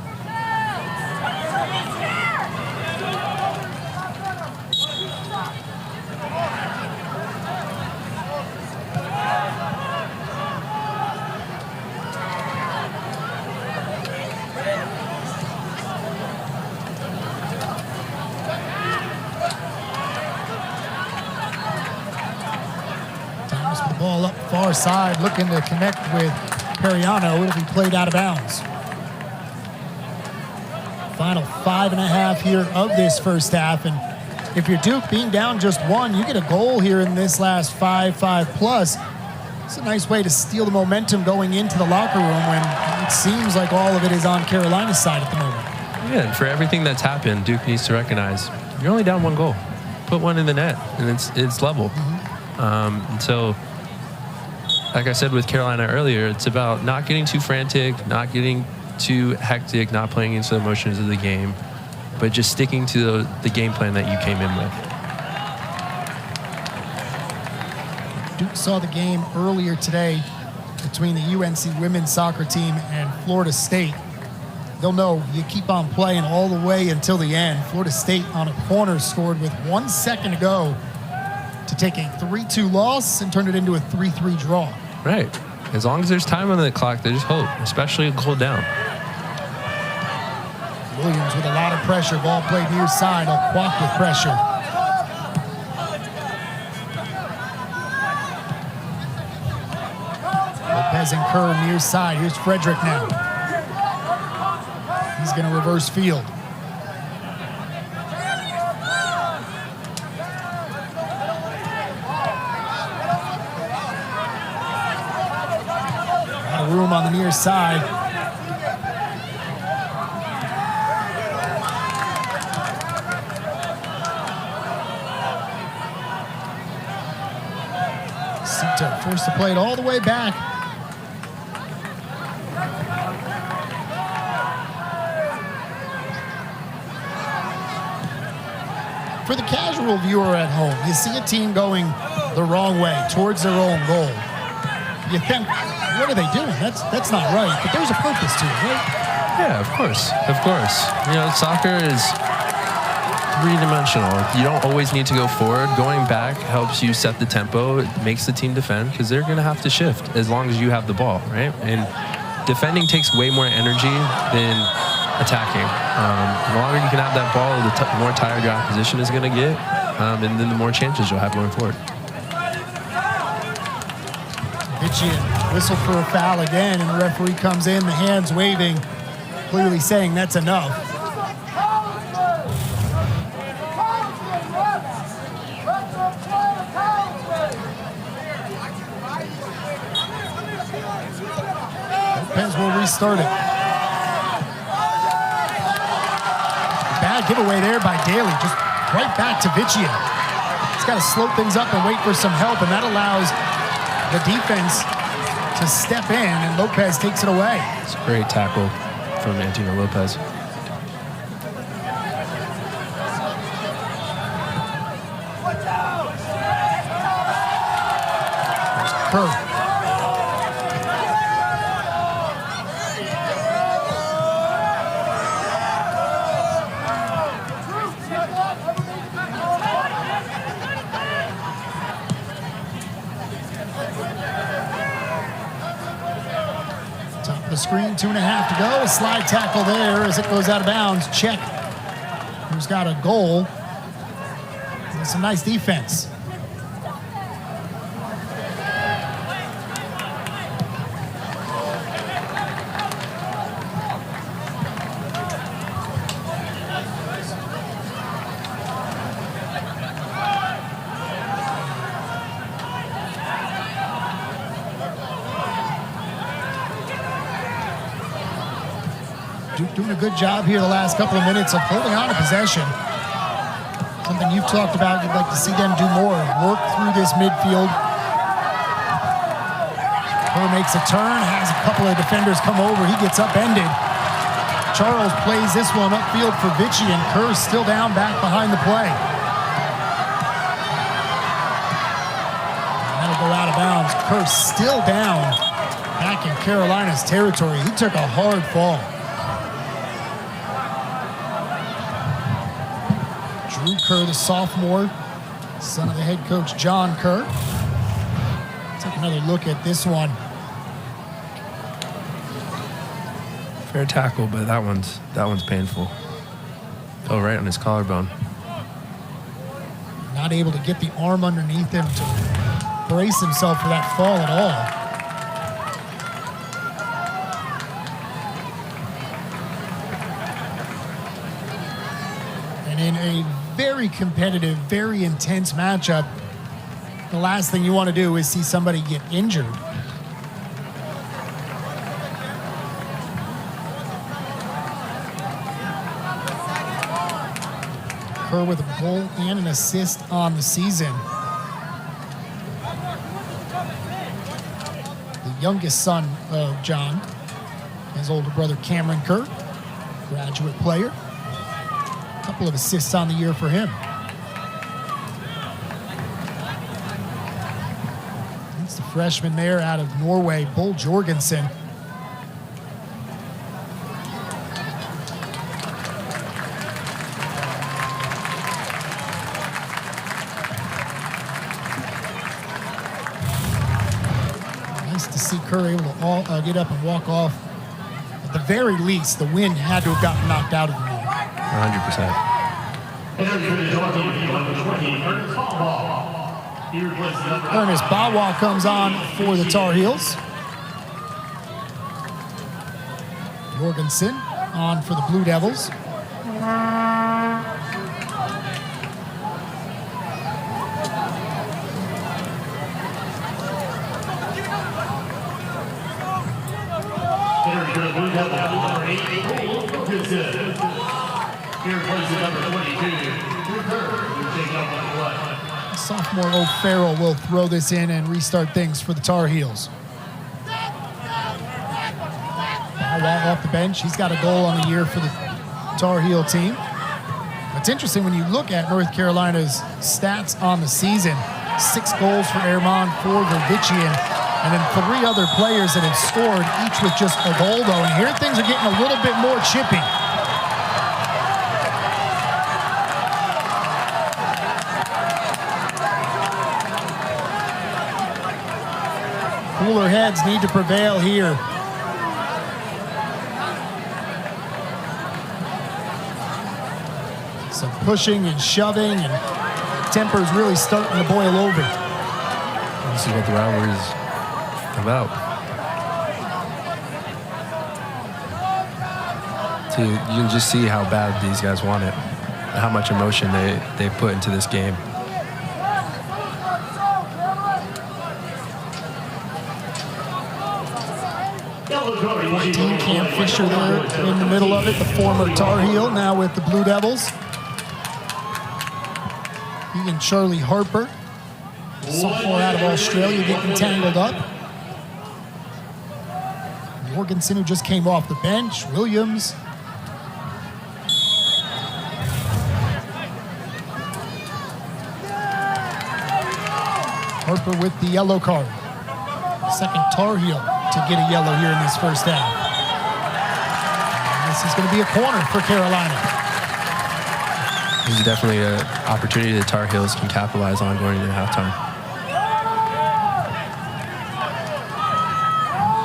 Ball up far side, looking to connect with Periano. It'll be played out of bounds. Final 5.5 here of this first half. And if you're Duke, being down just one, you get a goal here in this last 5 plus. It's a nice way to steal the momentum going into the locker room when it seems like all of it is on Carolina's side at the moment. Yeah, and for everything that's happened, Duke needs to recognize you're only down one goal. Put one in the net, and it's level. And so, like I said with Carolina earlier, it's about not getting too frantic, not getting too hectic, not playing into the emotions of the game, but just sticking to the game plan that you came in with. Duke saw the game earlier today between the UNC women's soccer team and Florida State. They'll know you keep on playing all the way until the end. Florida State on a corner scored with 1 second to go to take a 3-2 loss and turn it into a 3-3 draw. Right. As long as there's time on the clock, there's hope, especially a goal down. Williams with a lot of pressure. Ball played near side. O'Quock with pressure. Lopez and Kerr near side. Here's Frederick now. He's going to reverse field. Room on the near side. Cito forced to play it all the way back. For the casual viewer at home, you see a team going the wrong way towards their own goal. You think, what are they doing? That's not right. But there's a purpose to it, right? Yeah, of course. Of course. You know, soccer is three-dimensional. You don't always need to go forward. Going back helps you set the tempo. It makes the team defend because they're going to have to shift as long as you have the ball, right? And defending takes way more energy than attacking. The longer you can have that ball, the more tired your opposition is going to get, and then the more chances you'll have going forward. Viccian whistle for a foul again, and the referee comes in, the hands waving, clearly saying that's enough. Lopez will restart it. Bad giveaway there by Daly, just right back to Viccian. He's got to slow things up and wait for some help, and that allows the defense to step in, and Lopez takes it away. It's a great tackle from Antino Lopez. There's Kerr. Screen, 2.5 to go. A slide tackle there as it goes out of bounds. Check, who's got a goal. That's some nice defense. Duke doing a good job here the last couple of minutes of holding on to possession. Something you've talked about, you'd like to see them do more. Work through this midfield. Kerr makes a turn, has a couple of defenders come over. He gets upended. Charles plays this one upfield for Viccian, and Kerr's still down back behind the play. And that'll go out of bounds. Kerr still down Back in Carolina's territory, he took a hard fall. Drew Kerr, the sophomore, son of the head coach John Kerr. Take another look at this one. Fair tackle, but that one's painful. Fell right on his collarbone. Not able to get the arm underneath him to brace himself for that fall at all. And in a very competitive, very intense matchup, the last thing you want to do is see somebody get injured. Kerr with a goal and an assist on the season. The youngest son of John, his older brother Cameron Kerr, graduate player. A couple of assists on the year for him. It's the freshman there out of Norway, Bull Jorgensen. Kerr able to get up and walk off. At the very least, the wind had to have gotten knocked out of the room. 100%. Ernest Bawa comes on for the Tar Heels. Jorgensen on for the Blue Devils. Sophomore O'Farrell will throw this in and restart things for the Tar Heels. Bawa off the bench. He's got a goal on the year for the Tar Heel team. It's interesting when you look at North Carolina's stats on the season. 6 goals for Ehrman, 4 Vervician, and then 3 other players that have scored, each with just a goal, though. And here things are getting a little bit more chippy. Cooler heads need to prevail here. Some pushing and shoving, and temper's really starting to boil over. This is what the rivalry is about. So you can just see how bad these guys want it, and how much emotion they put into this game. Dean Cam Fisher there in the middle of it, the former Tar Heel, now with the Blue Devils. He and Charlie Harper, sophomore out of Australia, getting tangled up. Jorgensen, who just came off the bench. Williams. Harper with the yellow card. Second Tar Heel to get a yellow here in this first half. And this is going to be a corner for Carolina. This is definitely an opportunity the Tar Heels can capitalize on going into halftime.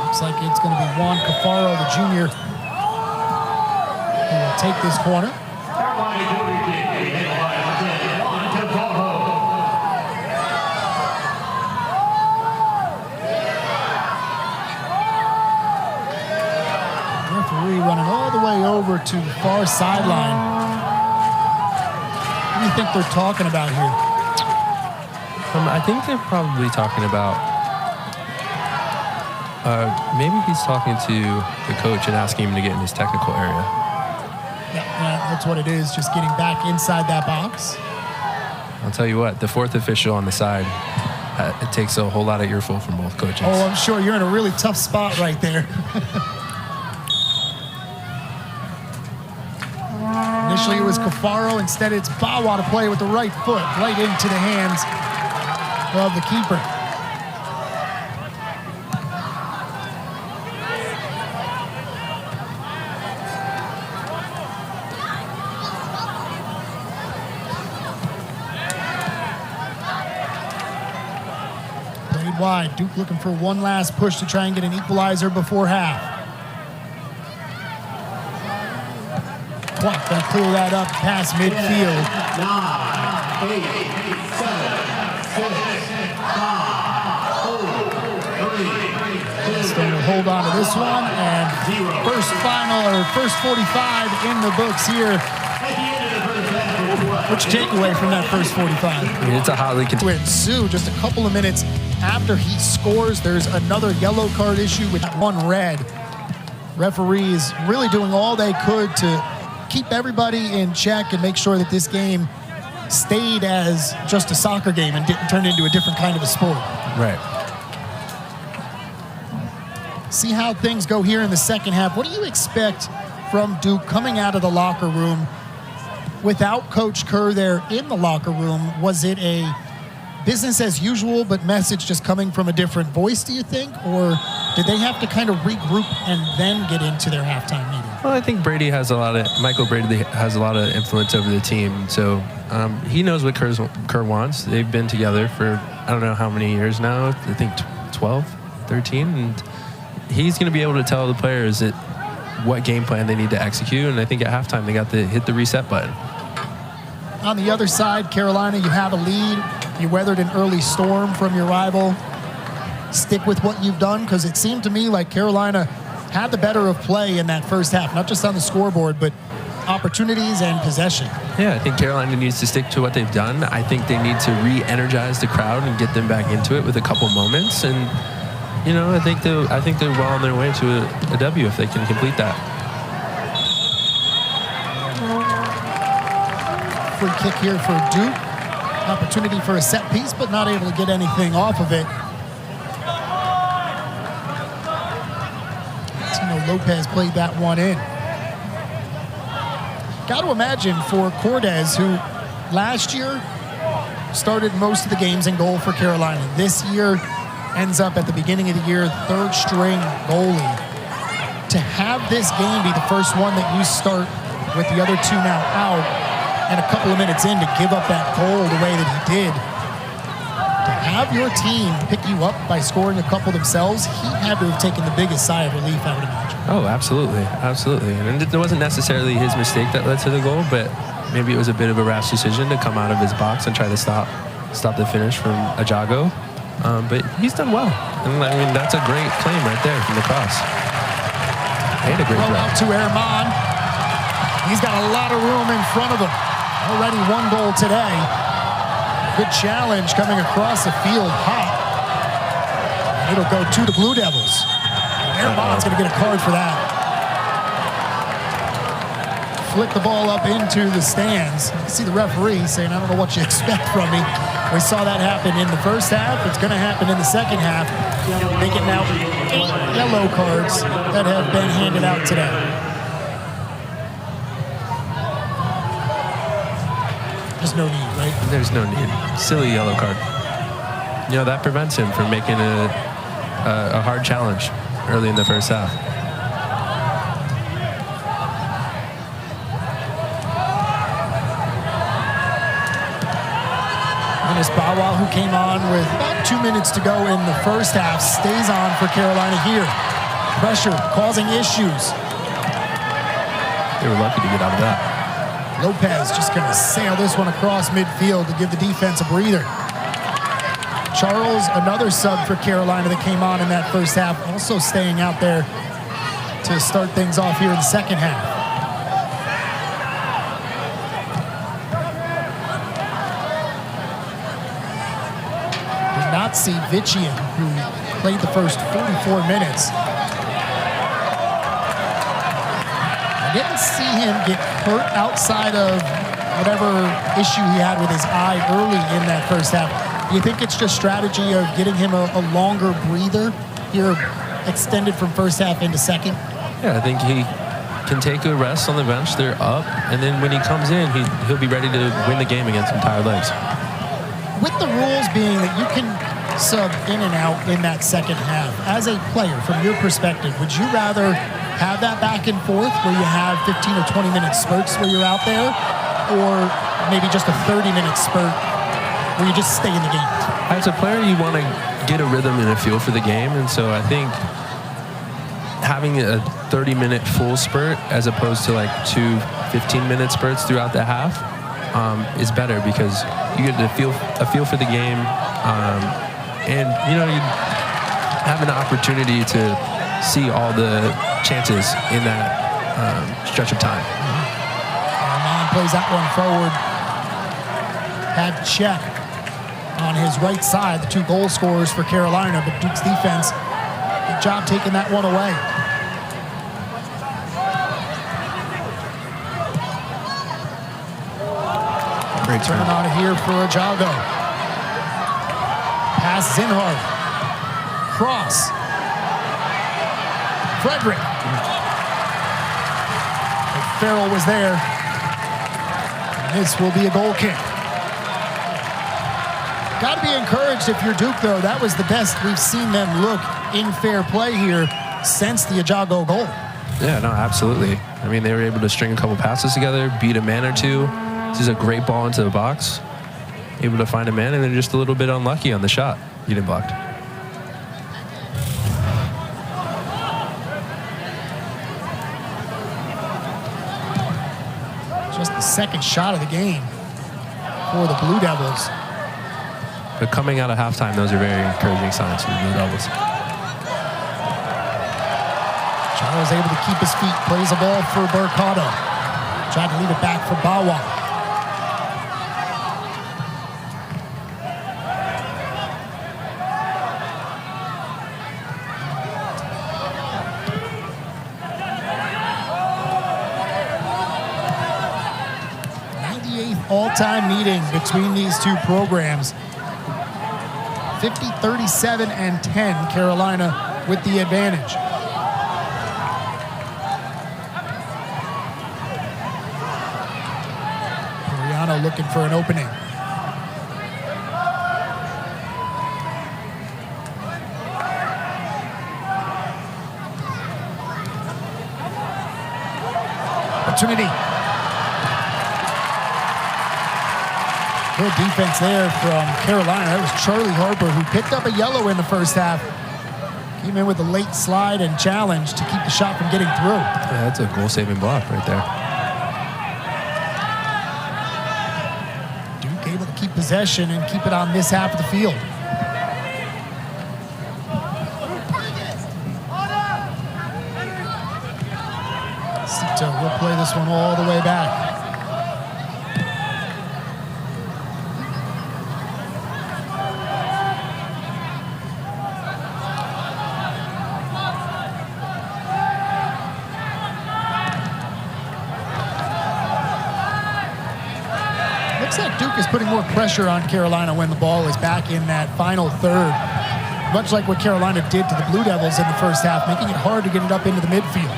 Looks like it's going to be Juan Cafaro, the junior, who will take this corner. Referee running all the way over to the far sideline. What do you think they're talking about here? I think they're probably talking about maybe he's talking to the coach and asking him to get in his technical area. Yeah, that's what it is, just getting back inside that box. I'll tell you what, the 4th official on the side, it takes a whole lot of earful from both coaches. Oh, I'm sure you're in a really tough spot right there. Initially it was Cafaro, instead it's Bawa to play with the right foot, right into the hands of the keeper. wide. Duke looking for one last push to try and get an equalizer before half. Clock gonna clear that up past midfield. 9, 8, 7, 6, 5, 4, 3, Still gonna hold on to this one, and first 45 in the books here. What's your takeaway from that first 45? I mean, it's a hotly contested. To ensue just a couple of minutes after he scores, there's another yellow card issue with one red. Referees really doing all they could to keep everybody in check and make sure that this game stayed as just a soccer game and didn't turn into a different kind of a sport. Right. See how things go here in the second half. What do you expect from Duke coming out of the locker room without Coach Kerr there in the locker room? Was it a business as usual, but message just coming from a different voice, do you think? Or did they have to kind of regroup and then get into their halftime meeting? Well, I think Michael Brady has a lot of influence over the team. So he knows what Kerr wants. They've been together for, I don't know how many years now. I think 12, 13. And he's going to be able to tell the players that what game plan they need to execute. And I think at halftime they got to hit the reset button. On the other side, Carolina, you have a lead. You weathered an early storm from your rival. Stick with what you've done, because it seemed to me like Carolina had the better of play in that first half, not just on the scoreboard, but opportunities and possession. Yeah, I think Carolina needs to stick to what they've done. I think they need to re-energize the crowd and get them back into it with a couple moments. And, you know, I think they're well on their way to a W if they can complete that. Free kick here for Duke. Opportunity for a set piece, but not able to get anything off of it. Lopez played that one in. Got to imagine for Cordes, who last year started most of the games in goal for Carolina. This year ends up at the beginning of the year third string goalie. To have this game be the first one that you start with the other two now out, and a couple of minutes in to give up that goal the way that he did, to have your team pick you up by scoring a couple themselves, he had to have taken the biggest sigh of relief, I would imagine. Oh, absolutely. Absolutely. And it wasn't necessarily his mistake that led to the goal, but maybe it was a bit of a rash decision to come out of his box and try to stop the finish from Ajago. But he's done well. And I mean, that's a great claim right there from the cross. Made a great throw job. out to Herman. He's got a lot of room in front of him. Already one goal today. Good challenge coming across the field hot. It'll go to the Blue Devils. Herman's going to get a card for that. Flick the ball up into the stands. You can see the referee saying, I don't know what you expect from me. We saw that happen in the first half. It's going to happen in the second half. Making now 8 yellow cards that have been handed out today. There's no need, right? There's no need. Silly yellow card. You know, that prevents him from making a hard challenge early in the first half. Dennis Bawa, who came on with about 2 minutes to go in the first half, stays on for Carolina here. Pressure causing issues. They were lucky to get out of that. Lopez just going to sail this one across midfield to give the defense a breather. Charles, another sub for Carolina that came on in that first half, also staying out there to start things off here in the second half. Did not see Vichian, who played the first 44 minutes. I didn't see him get hurt outside of whatever issue he had with his eye early in that first half. Do you think it's just strategy of getting him a longer breather here, extended from first half into second? Yeah, I think he can take a rest on the bench. They're up, and then when he comes in, he'll be ready to win the game against some tired legs. With the rules being that you can sub in and out in that second half, as a player, from your perspective, would you rather have that back and forth where you have 15 or 20 minute spurts where you're out there, or maybe just a 30-minute spurt where you just stay in the game? As a player, you want to get a rhythm and a feel for the game. And so I think having a 30-minute full spurt as opposed to like 2 15-minute spurts throughout the half is better, because you get a feel for the game, and you have an opportunity to see all the chances in that stretch of time. Armand plays that one forward. Had Check on his right side, the 2 goal scorers for Carolina, but Duke's defense, good job taking that one away. Great turn on here for Ajago. Pass Zinhard. Cross. Frederick. Farrell was there. And this will be a goal kick. Got to be encouraged if you're Duke, though. That was the best we've seen them look in fair play here since the Ajago goal. Yeah, no, absolutely. I mean, they were able to string a couple passes together, beat a man or two. This is a great ball into the box. Able to find a man, and they're just a little bit unlucky on the shot getting blocked. Just the second shot of the game for the Blue Devils. But coming out of halftime, those are very encouraging signs for the Blue Devils. Charles able to keep his feet, plays the ball for Burkado. Tried to leave it back for Bawa. All-time meeting between these two programs. 50, 37, and 10, Carolina with the advantage. Mariano looking for an opening. Opportunity. Good defense there from Carolina. That was Charlie Harper, who picked up a yellow in the first half. Came in with a late slide and challenge to keep the shot from getting through. Yeah, that's a goal-saving block right there. Duke able to keep possession and keep it on this half of the field. Cito will play this one all the way back. Duke is putting more pressure on Carolina when the ball is back in that final third, much like what Carolina did to the Blue Devils in the first half, making it hard to get it up into the midfield.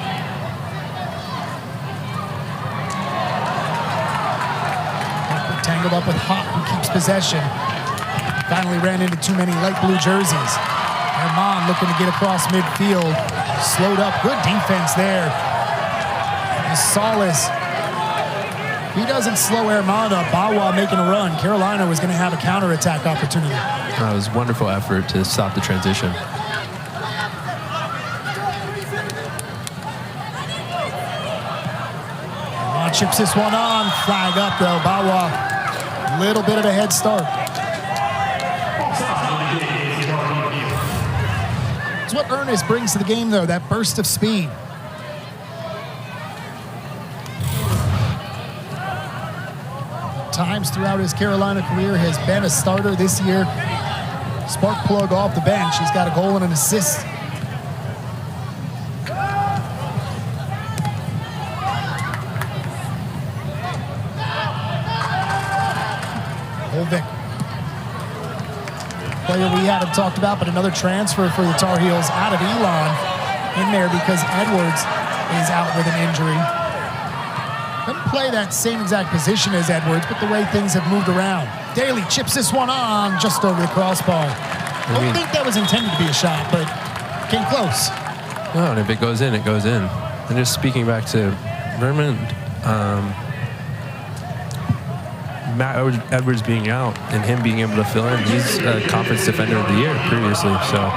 Tangled up with Hop, who keeps possession. Finally ran into too many light blue jerseys. Armand looking to get across midfield. Slowed up, good defense there. Salas. He doesn't slow Armand up. Bawa making a run. Carolina was going to have a counterattack opportunity. That was a wonderful effort to stop the transition. Armand chips this one on. Flag up, though. Bawa, a little bit of a head start. It's what Ernest brings to the game, though, that burst of speed. Times throughout his Carolina career has been a starter this year. Spark plug off the bench. He's got a goal and an assist. Holvik. Player we haven't talked about, but another transfer for the Tar Heels out of Elon in there because Edwards is out with an injury. Couldn't play that same exact position as Edwards, but the way things have moved around. Daly chips this one on just over the crossbar. I don't think that was intended to be a shot, but came close. No, and if it goes in, it goes in. And just speaking back to Vermont, Matt Edwards being out and him being able to fill in, he's a conference defender of the year previously. So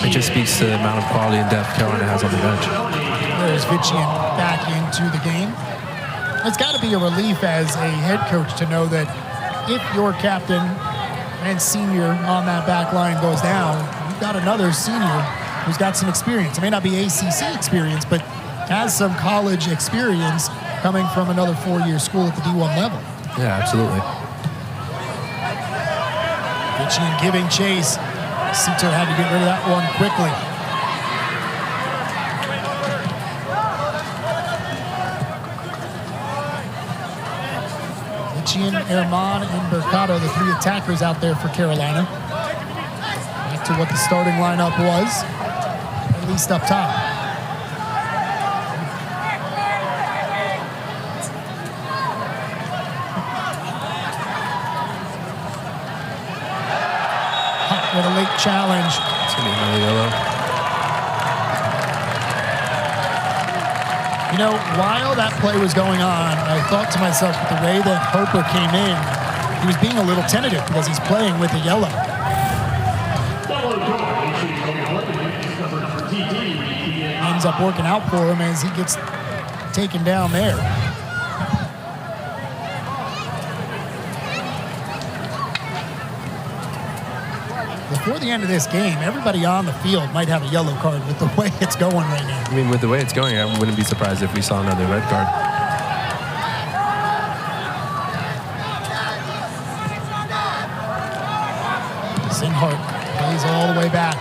it just speaks to the amount of quality and depth Carolina has on the bench. There's Vichian back into the game. It's got to be a relief as a head coach to know that if your captain and senior on that back line goes down, you've got another senior who's got some experience. It may not be ACC experience, but has some college experience coming from another 4-year school at the D1 level. Yeah, absolutely. Vichian giving chase. Cito had to get rid of that one quickly. Vichian, Herman, and Mercado, the 3 attackers out there for Carolina. Back to what the starting lineup was, at least up top. With a late challenge. It's going to be another yellow. You know, while that play was going on, I thought to myself, with the way that Harper came in, he was being a little tentative because he's playing with a yellow. Ends up working out for him as he gets taken down there. Before the end of this game, everybody on the field might have a yellow card with the way it's going right now. I mean, with the way it's going, I wouldn't be surprised if we saw another red card. Sinhart plays all the way back.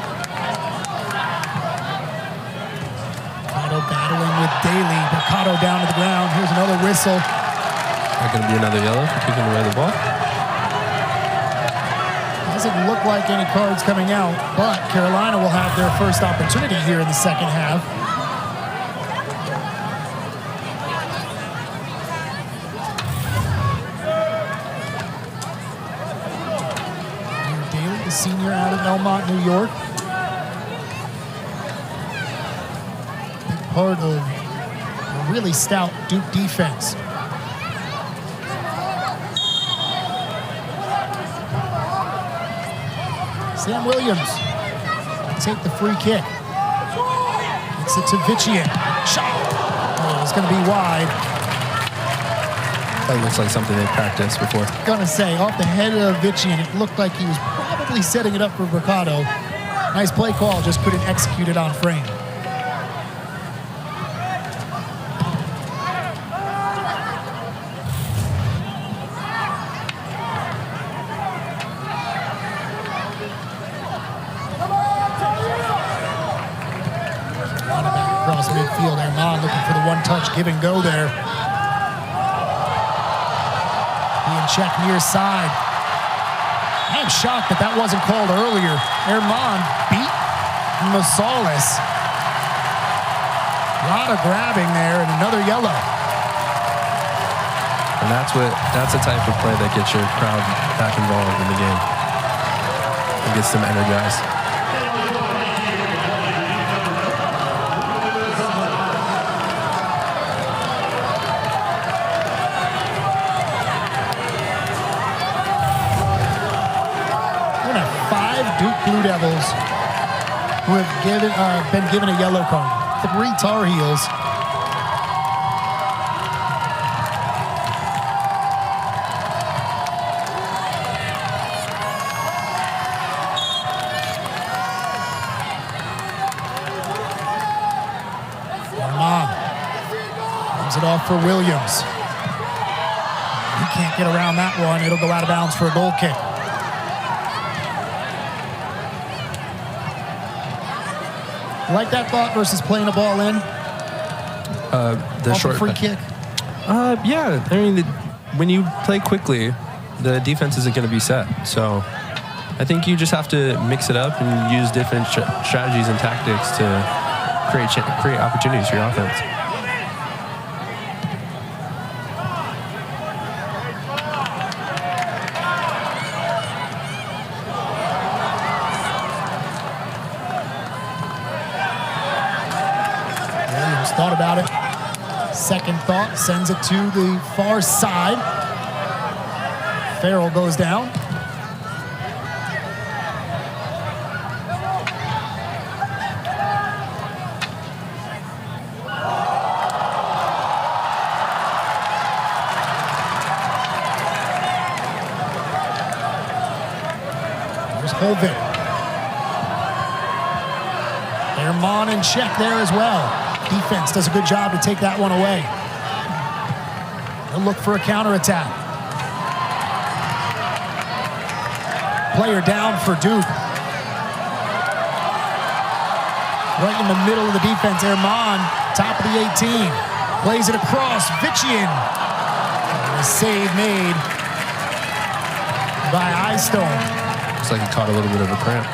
Mercado battling with Daly. Mercado down to the ground. Here's another whistle. That going to be another yellow for kicking away the ball? Doesn't look like any cards coming out, but Carolina will have their first opportunity here in the second half. Daly, the senior out of Elmont, New York. Big part of a really stout Duke defense. Sam Williams take the free kick. Gets it to Vichian. Shot. Oh, it's going to be wide. That looks like something they practiced before. Gonna say, off the head of Vichian, it looked like he was probably setting it up for Mercado. Nice play call, just couldn't execute it on frame. Midfield, Herman looking for the one-touch give and go there. Being checked near side. I'm shocked that wasn't called earlier. Herman beat Masalis. A lot of grabbing there and another yellow. And that's the type of play that gets your crowd back involved in the game. It gets them energized. Duke Blue Devils who have been given a yellow card. 3 Tar Heels. Herman comes it off for Williams. He can't get around that one. It'll go out of bounds for a goal kick. Like that thought versus playing a ball in? The short free kick? Yeah. I mean, when you play quickly, the defense isn't going to be set. So I think you just have to mix it up and use different strategies and tactics to create opportunities for your offense. Thought about it. Second thought, sends it to the far side. Farrell goes down. There's Holvin. Herman in check there as well. Defense does a good job to take that one away. They'll look for a counterattack. Player down for Duke. Right in the middle of the defense, Herman, top of the 18. Plays it across, Vitchian. A save made by Eyestone. Looks like he caught a little bit of a cramp.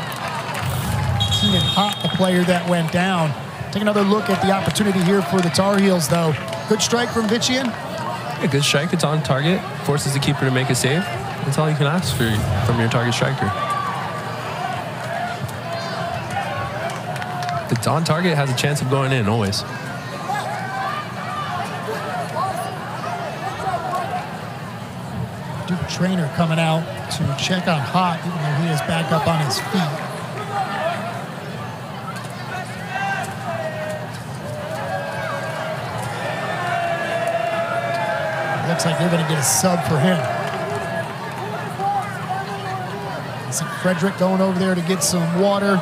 Keenan Hott, the player that went down. Take another look at the opportunity here for the Tar Heels, though. Good strike from Vitchian. A good strike. It's on target. Forces the keeper to make a save. That's all you can ask for from your target striker. If it's on target, it has a chance of going in always. Duke trainer coming out to check on Hott, even though he is back up on his feet. Looks like they're going to get a sub for him. I see Frederick going over there to get some water.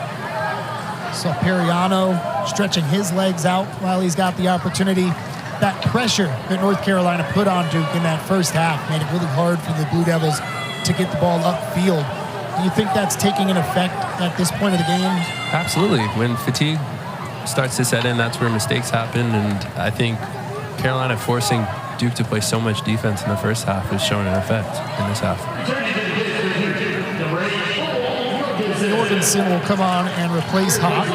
Saw Periano stretching his legs out while he's got the opportunity. That pressure that North Carolina put on Duke in that first half made it really hard for the Blue Devils to get the ball upfield. Do you think that's taking an effect at this point of the game? Absolutely. When fatigue starts to set in, that's where mistakes happen. And I think Carolina forcing Duke to play so much defense in the first half is showing an effect in this half. Jorgensen will come on and replace Hott.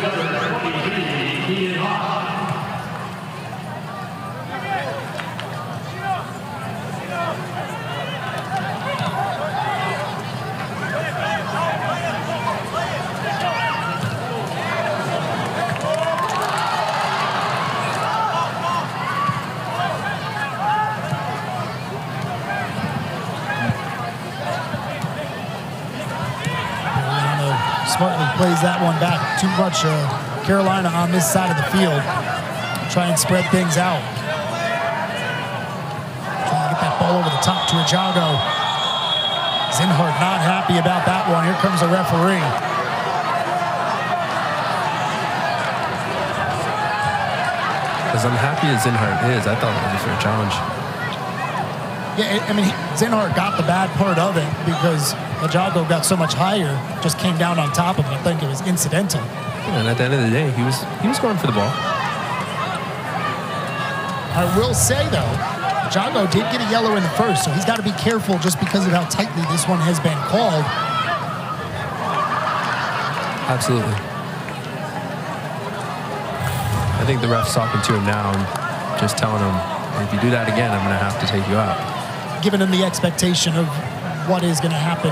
Smartly plays that one back. Too much Carolina on this side of the field. Try and spread things out. Trying to get that ball over the top to Ajago. Zinhart not happy about that one. Here comes a referee. As unhappy as Zinhart is, I thought it was a fair challenge. Yeah, I mean, Zinhart got the bad part of it because Ajago got so much higher, just came down on top of it. I think it was incidental. And at the end of the day, he was going for the ball. I will say, though, Ajago did get a yellow in the first, so he's got to be careful just because of how tightly this one has been called. Absolutely. I think the ref's talking to him now and just telling him, if you do that again, I'm going to have to take you out. Giving him the expectation of what is going to happen.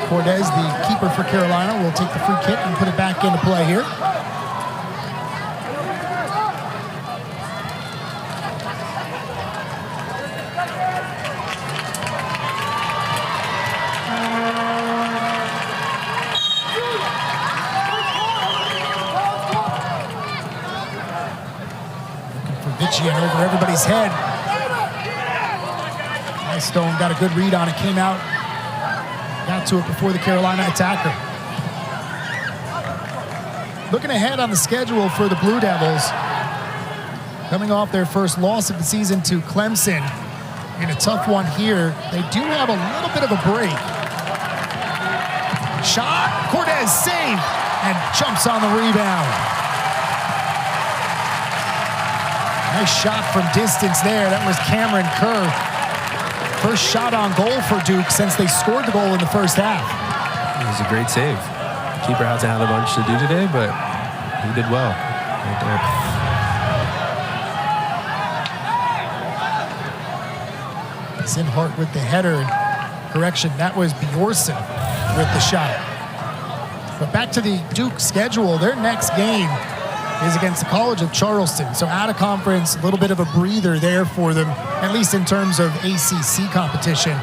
Cortez, the keeper for Carolina, will take the free kick and put it back into play here. Over everybody's head. Stone got a good read on it, came out, got to it before the Carolina attacker. Looking ahead on the schedule for the Blue Devils, coming off their first loss of the season to Clemson in a tough one here. They do have a little bit of a break. Shot, Cortez save, and jumps on the rebound. Nice shot from distance there. That was Cameron Kerr. First shot on goal for Duke since they scored the goal in the first half. It was a great save. Keeper hasn't had a bunch to do today, but he did well right there. Zinhart with the header. Correction, that was Bjorsen with the shot. But back to the Duke schedule, their next game is against the College of Charleston. So out of conference, a little bit of a breather there for them, at least in terms of ACC competition.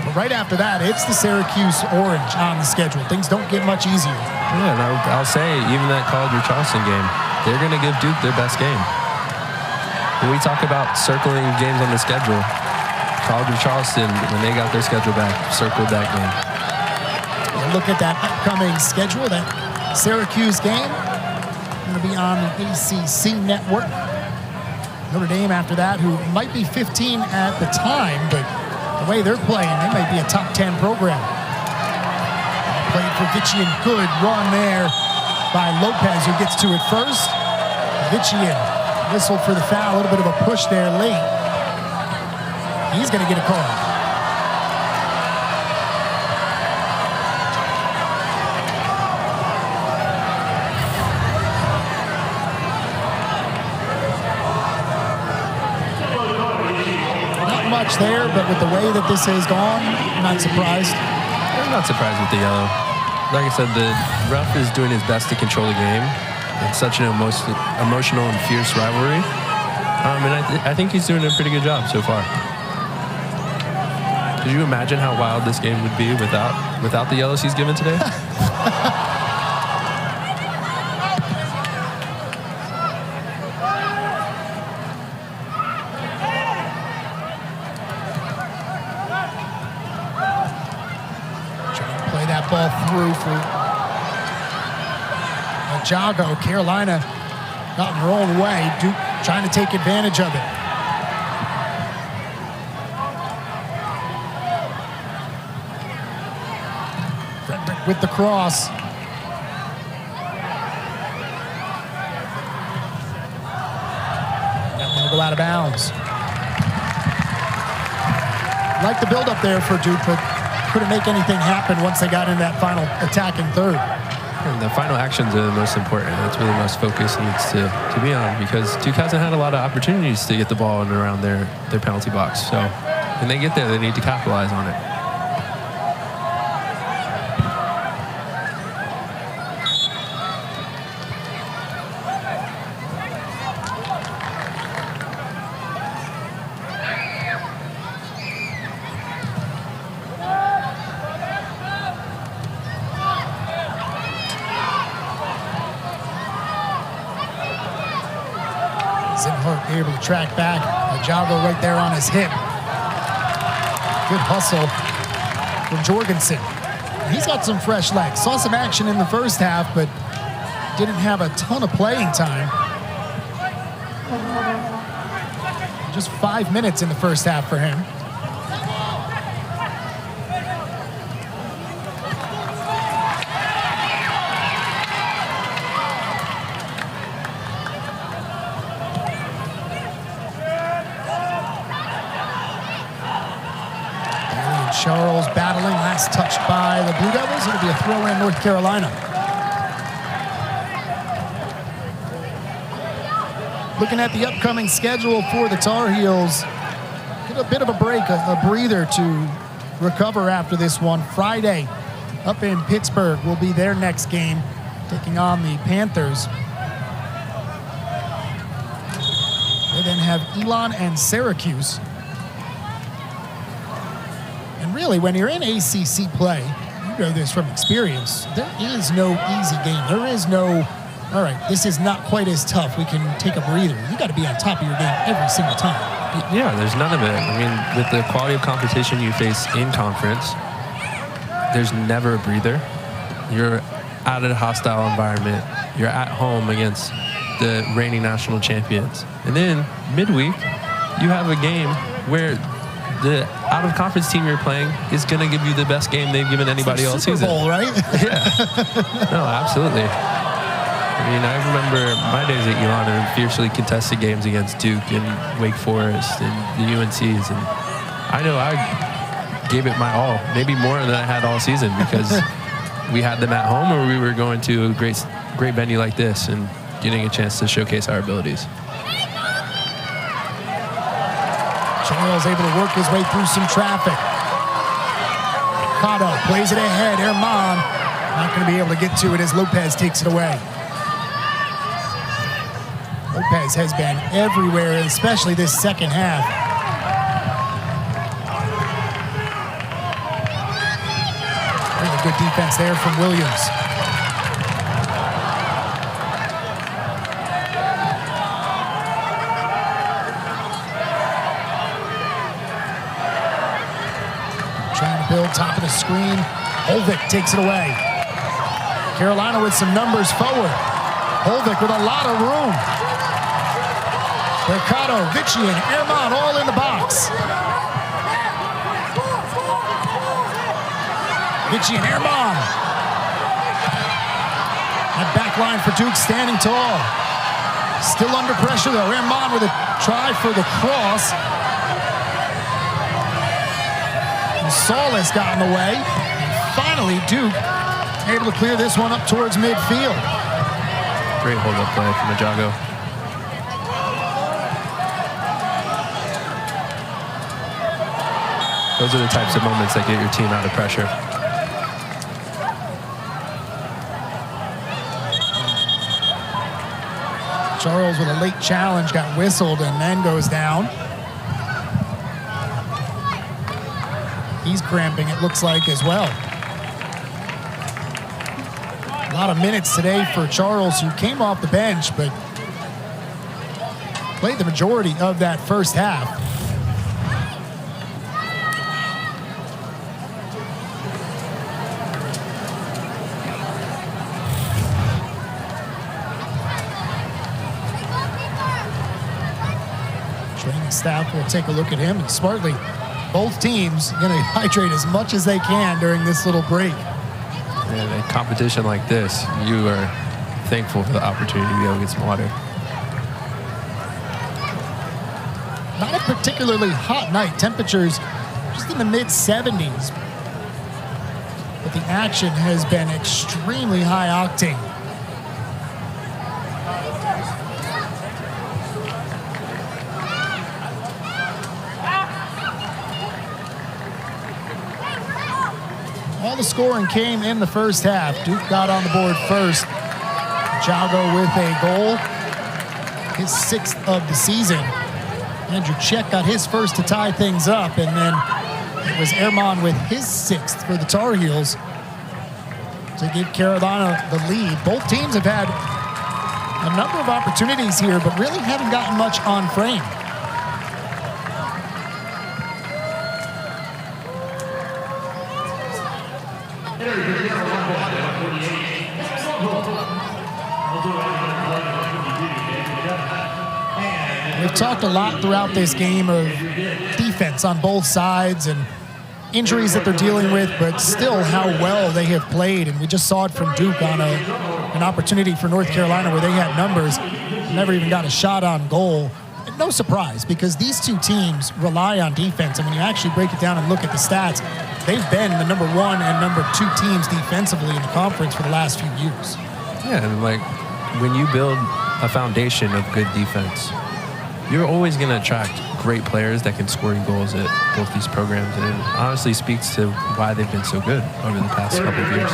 But right after that, it's the Syracuse Orange on the schedule. Things don't get much easier. Yeah, and I'll say, even that College of Charleston game, they're going to give Duke their best game. When we talk about circling games on the schedule, College of Charleston, when they got their schedule back, circled that game. And look at that upcoming schedule, that Syracuse game. Going to be on the ACC network. Notre Dame after that, who might be 15 at the time, but the way they're playing, they might be a top 10 program. Played for Vichian, good run there by Lopez, who gets to it first. Vichian whistled for the foul, a little bit of a push there late. He's going to get a call. Not much there, but with the way that this has gone, I'm not surprised. I'm not surprised with the yellow. Like I said, the ref is doing his best to control the game. It's such an emotional and fierce rivalry. And I think he's doing a pretty good job so far. Could you imagine how wild this game would be without the yellows he's given today? Trying to play that ball through for Jago. Carolina got in their own way. Duke trying to take advantage of it. Frederick with the cross. That one will go out of bounds. Like the build up there for Duke, but couldn't make anything happen once they got in that final attacking third. And the final actions are the most important. That's where the most focus needs to be on, because Duke hasn't had a lot of opportunities to get the ball in and around their penalty box. So when they get there, they need to capitalize on it. Zinhart able to track back. Jago right there on his hip. Good hustle from Jorgensen. He's got some fresh legs. Saw some action in the first half, but didn't have a ton of playing time. Just 5 minutes in the first half for him. Charles battling, last touched by the Blue Devils. It'll be a throw in North Carolina. Looking at the upcoming schedule for the Tar Heels, get a bit of a break, a breather to recover after this one. Friday up in Pittsburgh will be their next game, taking on the Panthers. They then have Elon and Syracuse. Really, when you're in ACC play, you know this from experience, there is no easy game. There is no, all right, this is not quite as tough. We can take a breather. You got to be on top of your game every single time. Yeah, there's none of it. I mean, with the quality of competition you face in conference, there's never a breather. You're out of a hostile environment. You're at home against the reigning national champions. And then midweek, you have a game where the out-of-conference team you're playing is going to give you the best game they've given anybody all season. Super Bowl, right? Yeah. No, absolutely. I mean, I remember my days at Elon and fiercely contested games against Duke and Wake Forest and the UNCs. And I know I gave it my all, maybe more than I had all season, because we had them at home or we were going to a great venue like this and getting a chance to showcase our abilities. Charles able to work his way through some traffic. Cotto plays it ahead. Herman Not going to be able to get to it as Lopez takes it away. Lopez has been everywhere, especially this second half. Really good defense there from Williams. Trying to build top of the screen. Holvik takes it away. Carolina with some numbers forward. Holvik with a lot of room. Mercado, Vichy, and Herman all in the box. Vichy and Herman. That back line for Duke standing tall. Still under pressure though. Herman with a try for the cross. Solis got in the way. And finally, Duke able to clear this one up towards midfield. Great hold-up play from Majago. Those are the types of moments that get your team out of pressure. Charles with a late challenge got whistled and then goes down. He's cramping, it looks like, as well. A lot of minutes today for Charles, who came off the bench, but played the majority of that first half. Training staff will take a look at him, and smartly, both teams going to hydrate as much as they can during this little break. In a competition like this, you are thankful for the opportunity to be able to get some water. Not a particularly hot night. Temperatures just in the mid-70s. But the action has been extremely high octane. All the scoring came in the first half. Duke got on the board first. Jago with a goal, his 6th of the season. Andrew Czech got his first to tie things up, and then it was Herman with his 6th for the Tar Heels to give Carolina the lead. Both teams have had a number of opportunities here, but really haven't gotten much on frame. We've talked a lot throughout this game of defense on both sides and injuries that they're dealing with, but still how well they have played. And we just saw it from Duke on an opportunity for North Carolina where they had numbers, never even got a shot on goal. And no surprise, because these two teams rely on defense. And when you actually break it down and look at the stats, they've been the number 1 and number 2 teams defensively in the conference for the last few years. Yeah, and like when you build a foundation of good defense, you're always going to attract great players that can score goals at both these programs. And it honestly speaks to why they've been so good over the past couple of years.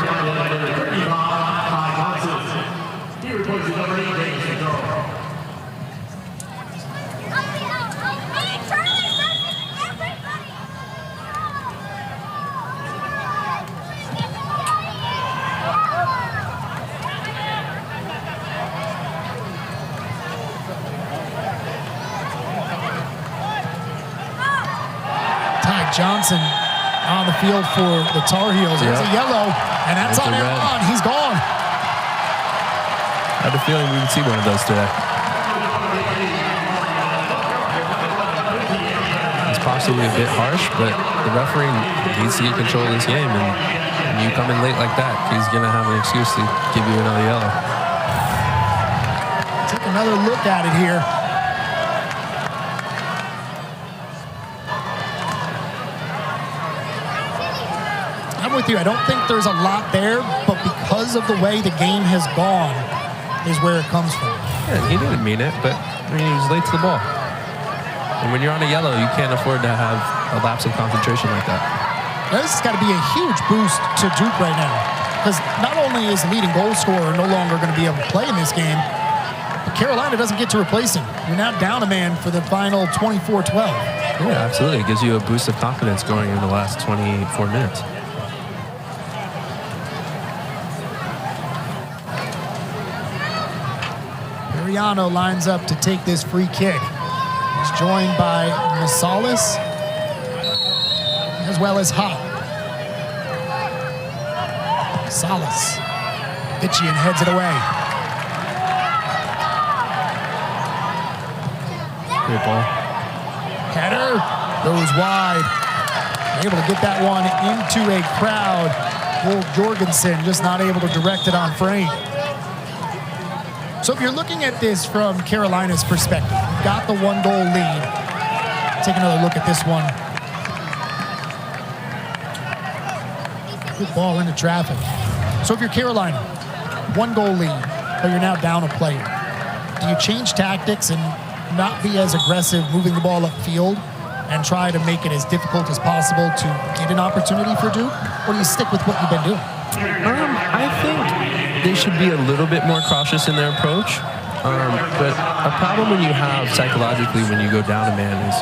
Johnson on the field for the Tar Heels. There's a yellow, and that's on Herman. He's gone. I had a feeling we would see one of those today. It's possibly a bit harsh, but the referee needs to get control of this game, and when you come in late like that, he's going to have an excuse to give you another yellow. Take another look at it here. I'm with you. I don't think there's a lot there, but because of the way the game has gone is where it comes from. Yeah, he didn't mean it, but I mean, he was late to the ball. And when you're on a yellow, you can't afford to have a lapse of concentration like that. Now, this has got to be a huge boost to Duke right now. because not only is the leading goal scorer no longer going to be able to play in this game, but Carolina doesn't get to replace him. You're now down a man for the final 24-12. Yeah, absolutely. It gives you a boost of confidence going in the last 24 minutes. Mariano lines up to take this free kick. He's joined by Masalis as well as Hop. Salas. Vitchian heads it away. Great ball. Header goes wide. Able to get that one into a crowd. Wolf Jorgensen just not able to direct it on frame. So if you're looking at this from Carolina's perspective, you've got the 1-goal lead. Take another look at this one. Good ball into traffic. So if you're Carolina, 1-goal lead, but you're now down a player, do you change tactics and not be as aggressive moving the ball upfield and try to make it as difficult as possible to get an opportunity for Duke? Or do you stick with what you've been doing? I think they should be a little bit more cautious in their approach. But a problem when you have psychologically when you go down a man is,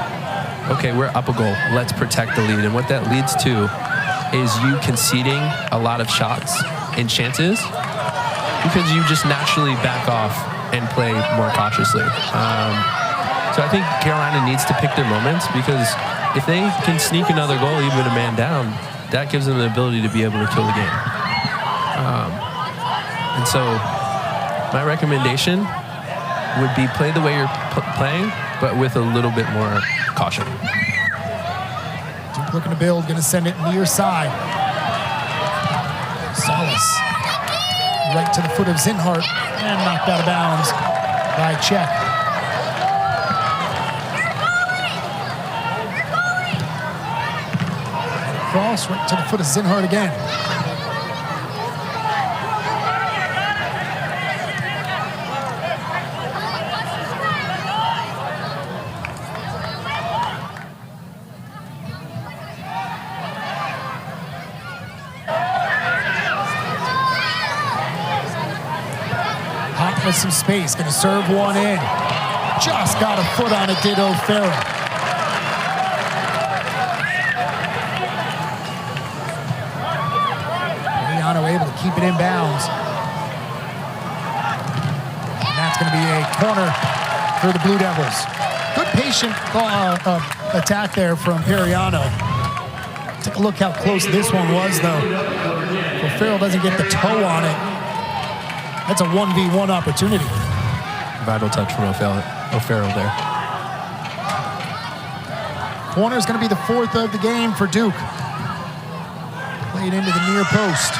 okay, we're up a goal. Let's protect the lead. And what that leads to is you conceding a lot of shots and chances because you just naturally back off and play more cautiously. So I think Carolina needs to pick their moments because if they can sneak another goal, even a man down, that gives them the ability to be able to kill the game. And so my recommendation would be play the way you're playing, but with a little bit more caution. Duke looking to build, going to send it near side. Salas right to the foot of Zinhart and knocked out of bounds by Czech. Cross right to the foot of Zinhart again. Hot with some space, gonna serve one in. Just got a foot on it, did O'Farrell. Able to keep it in bounds. And that's going to be a corner for the Blue Devils. Good patient attack there from Periano. Take a look how close this one was, though. If Farrell doesn't get the toe on it, that's a 1v1 opportunity. Vital touch from O'Farrell there. Corner is going to be the 4th of the game for Duke. Played into the near post.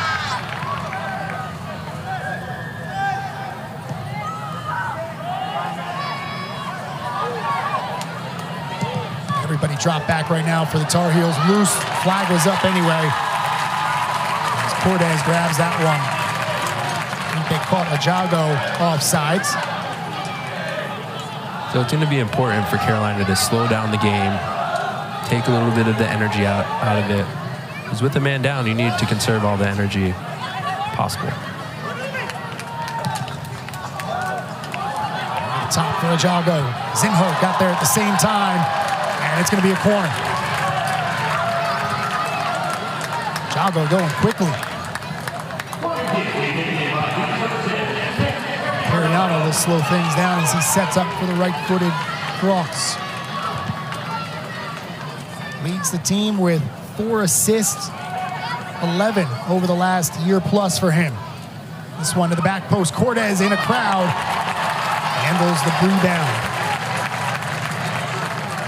Everybody drop back right now for the Tar Heels. Loose. Flag was up anyway. As Cortez grabs that one. I think they caught Ajago offsides. So it's going to be important for Carolina to slow down the game, take a little bit of the energy out of it. Because with the man down, you need to conserve all the energy possible. Top for Ajago. Zinhart got there at the same time. And it's going to be a corner. Jago going quickly. Periano will slow things down as he sets up for the right-footed cross. Leads the team with 4 assists, 11 over the last year plus for him. This one to the back post. Cortez in a crowd. Handles the rebound.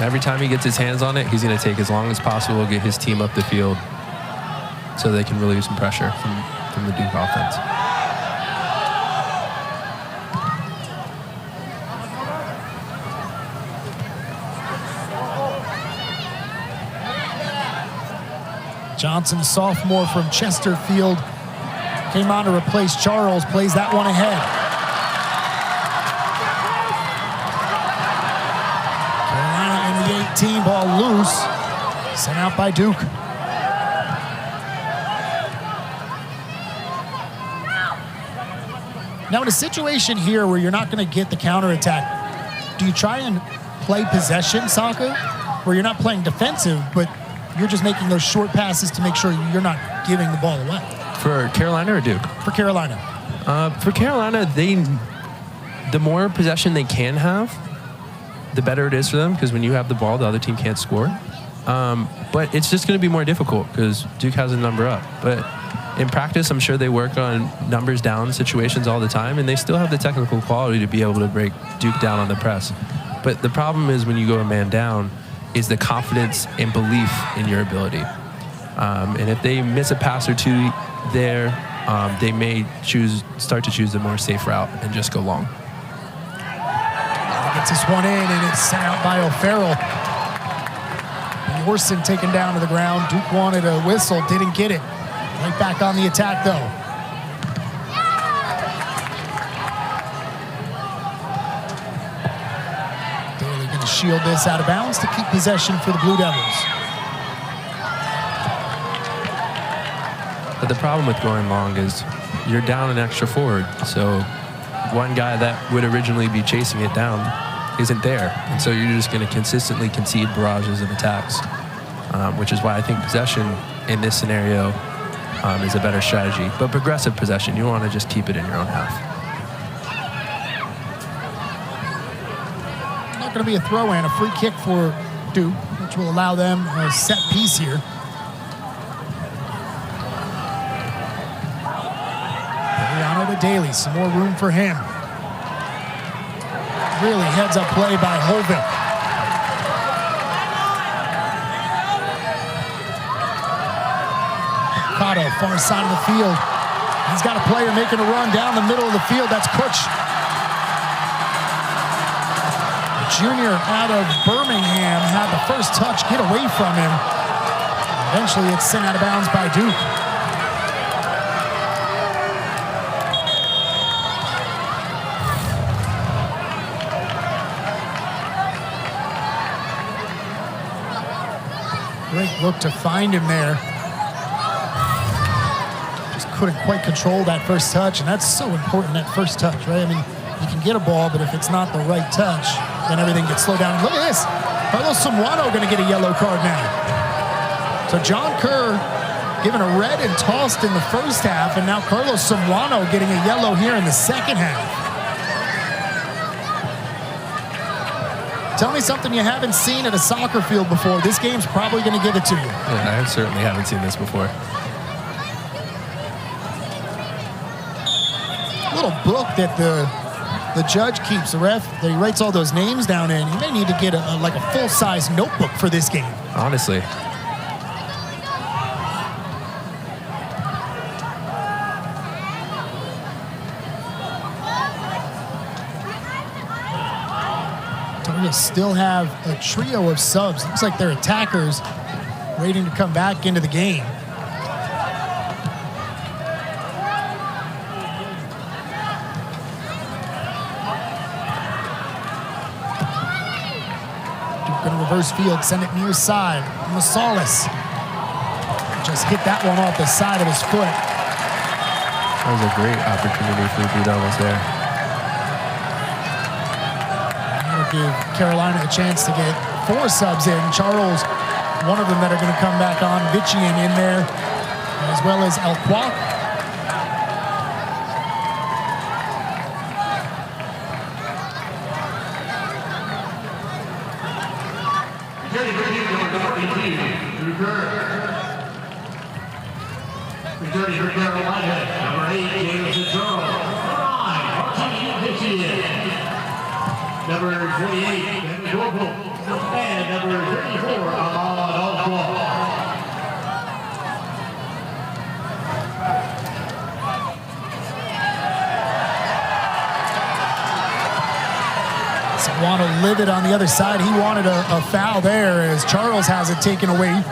Every time he gets his hands on it, he's going to take as long as possible to get his team up the field so they can relieve some pressure from the Duke offense. Johnson, sophomore from Chesterfield, came on to replace Charles, plays that one ahead. Team ball loose, sent out by Duke. Now, in a situation here where you're not going to get the counterattack, do you try and play possession soccer where you're not playing defensive, but you're just making those short passes to make sure you're not giving the ball away? For Carolina or Duke? For Carolina. For Carolina, the more possession they can have, the better it is for them, because when you have the ball, the other team can't score. But it's just going to be more difficult because Duke has a number up. But in practice, I'm sure they work on numbers down situations all the time, and they still have the technical quality to be able to break Duke down on the press. But the problem is when you go a man down is the confidence and belief in your ability. And if they miss a pass or two there, they may start to choose the more safe route and just go long. Gets this one in, and it's sent out by O'Farrell. Orson taken down to the ground. Duke wanted a whistle, didn't get it. Right back on the attack, though. Daly going to shield this out of bounds to keep possession for the Blue Devils. But the problem with going long is you're down an extra forward. So one guy that would originally be chasing it down isn't there. And so you're just going to consistently concede barrages of attacks, which is why I think possession in this scenario is a better strategy. But progressive possession, you want to just keep it in your own half. Not going to be a throw-in, a free kick for Duke, which will allow them a set piece here. To Daly, some more room for him. Really heads up play by Holvin. Cotto, far side of the field. He's got a player making a run down the middle of the field. That's Kutch. The junior out of Birmingham had the first touch get away from him. Eventually it's sent out of bounds by Duke. Great look to find him there. Just couldn't quite control that first touch, and that's so important, that first touch, right? I mean, you can get a ball, but if it's not the right touch, then everything gets slowed down. Look at this. Carlos Samuano going to get a yellow card now. So John Kerr given a red and tossed in the first half, and now Carlos Samuano getting a yellow here in the second half. Tell me something you haven't seen at a soccer field before. This game's probably going to give it to you. Yeah, I certainly haven't seen this before. Little book that the judge keeps, the ref, that he writes all those names down in. You may need to get like a full-size notebook for this game. Honestly. Still have a trio of subs. Looks like they're attackers waiting to come back into the game. Duke going to reverse field, send it near side. Masalis just hit that one off the side of his foot. That was a great opportunity for the Blue Devils there. Give Carolina a chance to get 4 subs in. Charles, one of them that are going to come back on. Vichian in there, as well as El Kwak. Returning for Carolina, number 8, James Charles. 9, number 28, Kevin Goalkeeper, and number 34, Ahmad Al-Kwak. Samuano livid on the other side. He wanted a foul there as Charles has it taken away.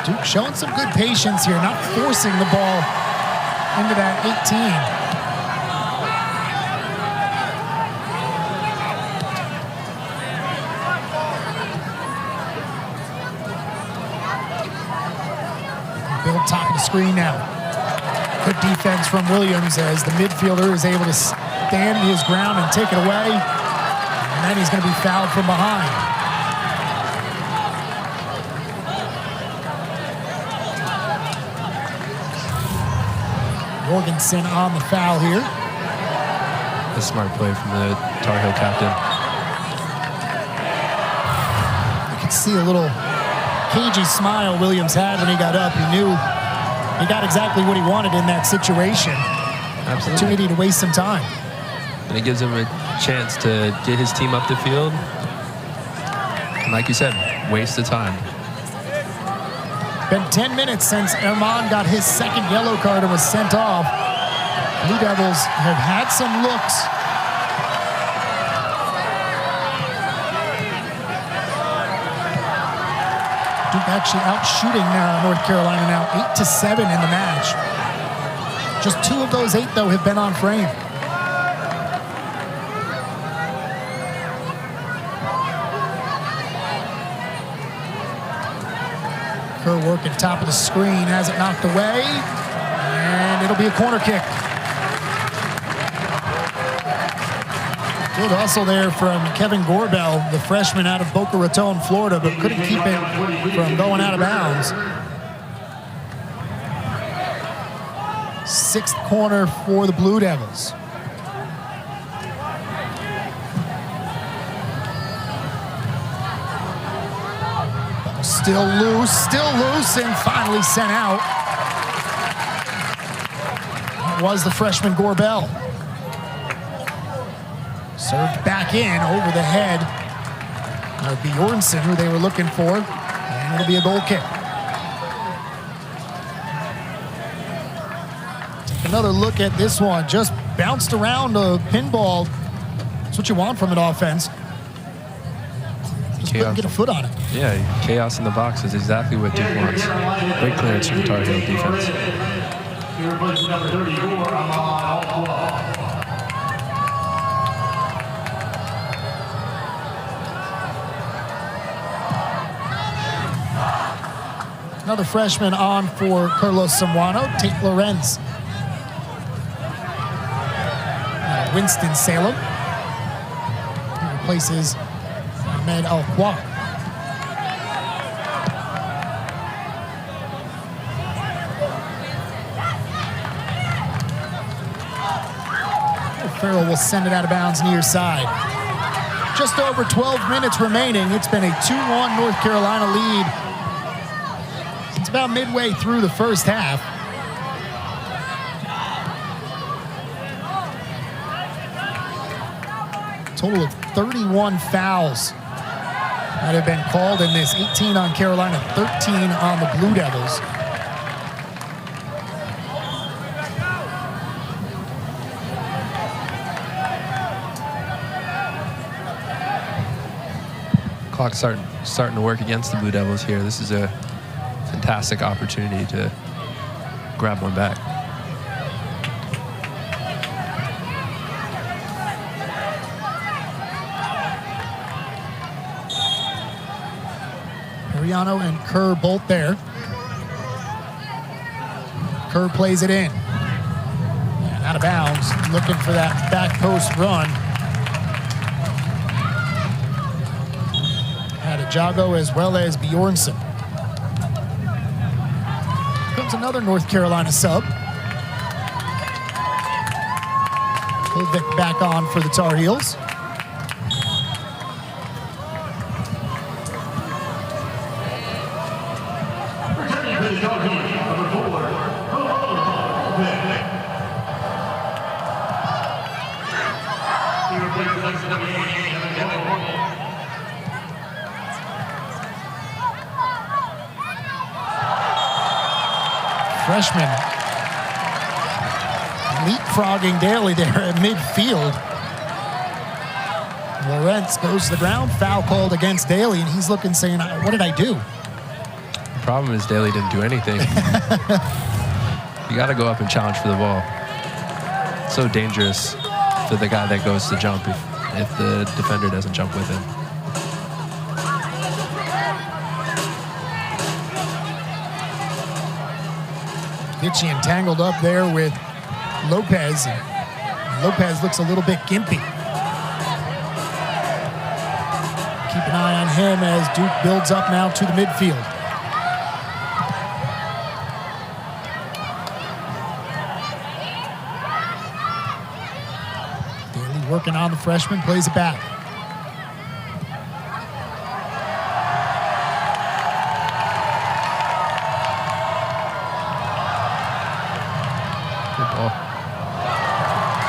Duke showing some good patience here, not forcing the ball into that 18. screen now. Good defense from Williams as the midfielder is able to stand his ground and take it away. And then he's going to be fouled from behind. Jorgensen on the foul here. A smart play from the Tar Heel captain. You could see a little cagey smile Williams had when he got up. He knew he got exactly what he wanted in that situation. Absolutely. Opportunity to waste some time. And it gives him a chance to get his team up the field. And like you said, waste the time. Been 10 minutes since Herman got his second yellow card and was sent off. Blue Devils have had some looks. Duke actually out shooting North Carolina now, 8-7 in the match. Just 2 of those 8, though, have been on frame. Kerr working top of the screen, has it knocked away, and it'll be a corner kick. Good hustle there from Kevin Gorbell, the freshman out of Boca Raton, Florida, but couldn't keep it from going out of bounds. 6th corner for the Blue Devils. Still loose, and finally sent out. That was the freshman Gorbell. Served back in over the head of Bjornsson, who they were looking for, and it'll be a goal kick. Take another look at this one. Just bounced around a pinball. That's what you want from an offense. Just couldn't get a foot on it. Yeah, chaos in the box is exactly what Duke wants. Great clearance from the Tar Heel defense. Another freshman on for Carlos Samuano, Tate Lorenz. Winston-Salem. He replaces Ahmed Al-Kwa. Farrell will send it out of bounds near side. Just over 12 minutes remaining. It's been a 2-1 North Carolina lead since about midway through the first half. Total of 31 fouls that have been called in this. 18 on Carolina, 13 on the Blue Devils. Clock's starting to work against the Blue Devils here. This is a fantastic opportunity to grab one back. Mariano and Kerr both there. Kerr plays it in. And out of bounds, looking for that back post run. Jago as well as Bjornsson. Comes another North Carolina sub. Kovic back on for the Tar Heels. Freshman leapfrogging Daly there at midfield. Lawrence goes to the ground, foul called against Daly, and he's looking saying, what did I do? The problem is Daly didn't do anything. You got to go up and challenge for the ball. It's so dangerous for the guy that goes to jump if the defender doesn't jump with him. Vichy entangled up there with Lopez. Lopez looks a little bit gimpy. Keep an eye on him as Duke builds up now to the midfield. Daly working on the freshman, plays it back.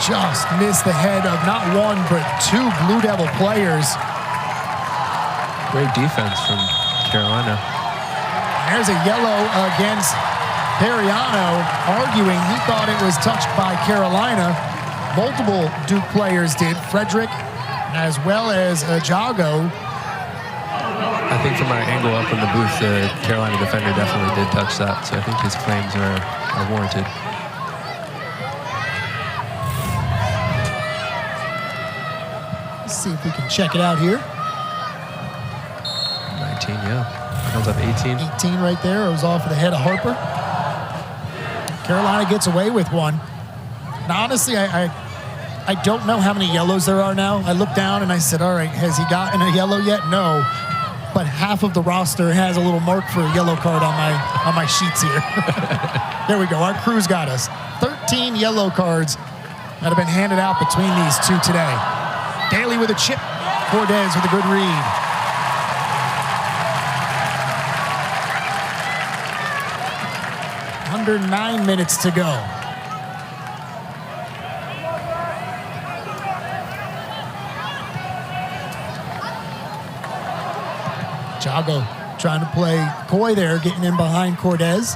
Just missed the head of not one, but two Blue Devil players. Great defense from Carolina. There's a yellow against Periano, arguing he thought it was touched by Carolina. Multiple Duke players did. Frederick, as well as Jago. I think from our angle up in the booth, the Carolina defender definitely did touch that, so I think his claims are warranted. See if we can check it out here. 19, yeah. Comes up 18. 18 right there. It was off of the head of Harper. Carolina gets away with one. Now, honestly, I don't know how many yellows there are now. I looked down and I said, all right, has he gotten a yellow yet? No. But half of the roster has a little mark for a yellow card on my sheets here. There we go. Our crew's got us. 13 yellow cards that have been handed out between these two today. Daly with a chip. Cordes with a good read. Under 9 minutes to go. Jago trying to play coy there, getting in behind Cordes.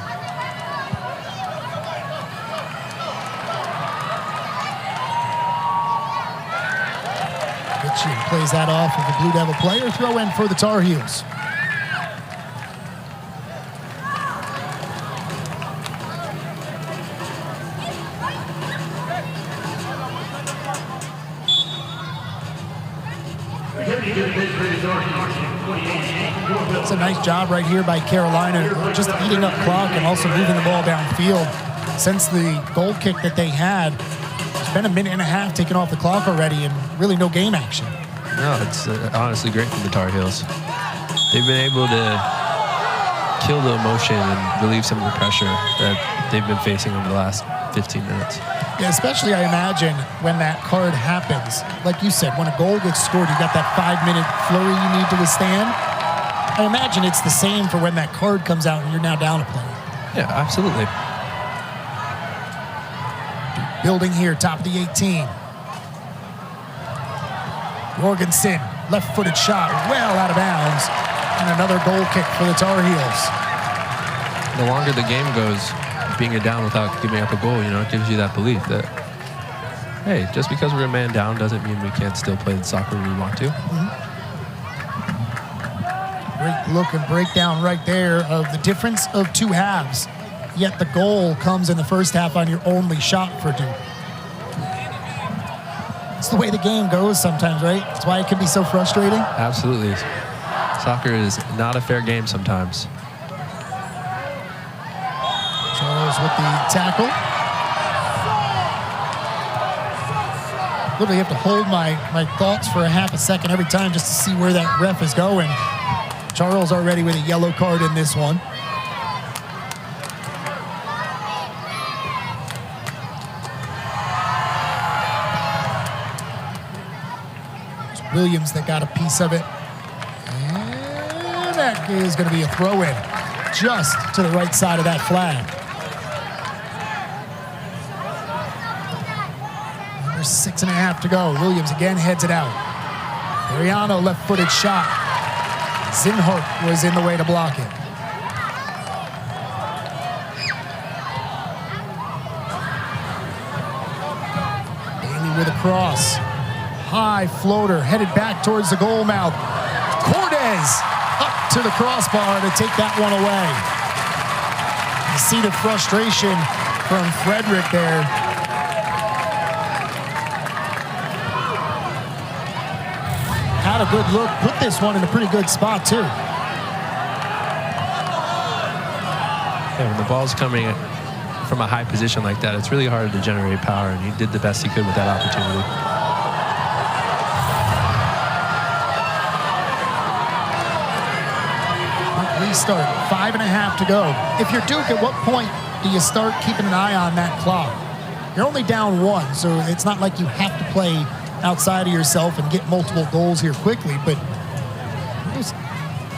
Plays that off of the Blue Devil player. Throw in for the Tar Heels. It's a nice job right here by Carolina, just eating up clock and also moving the ball downfield. Since the goal kick that they had, it's been a minute and a half taken off the clock already and really no game action. No, it's honestly great from the Tar Heels. They've been able to kill the emotion and relieve some of the pressure that they've been facing over the last 15 minutes. Yeah, especially I imagine when that card happens. Like you said, when a goal gets scored, you got that 5-minute flurry you need to withstand. I imagine it's the same for when that card comes out and you're now down a player. Yeah, absolutely. Building here, top of the 18. Jorgensen, left-footed shot, well out of bounds. And another goal kick for the Tar Heels. The longer the game goes, being a down without giving up a goal, you know, it gives you that belief that, hey, just because we're a man down doesn't mean we can't still play the soccer we want to. Great look and breakdown right there of the difference of two halves. Yet the goal comes in the first half on your only shot for Duke. It's the way the game goes sometimes, right? That's why it can be so frustrating. Absolutely. Soccer is not a fair game sometimes. Charles with the tackle. Literally have to hold my thoughts for a half a second every time just to see where that ref is going. Charles already with a yellow card in this one. Williams that got a piece of it. And that is going to be a throw-in just to the right side of that flag. There's 6.5 to go. Williams again heads it out. Mariano left-footed shot. Zinhart was in the way to block it. Daly with a cross. High floater headed back towards the goal mouth. Cordes up to the crossbar to take that one away. You see the frustration from Frederick there. Had a good look, put this one in a pretty good spot too. Yeah, when the ball's coming from a high position like that, it's really hard to generate power, and he did the best he could with that opportunity. Restart, 5.5 to go. If you're Duke, at what point do you start keeping an eye on that clock? You're only down 1, so it's not like you have to play outside of yourself and get multiple goals here quickly, but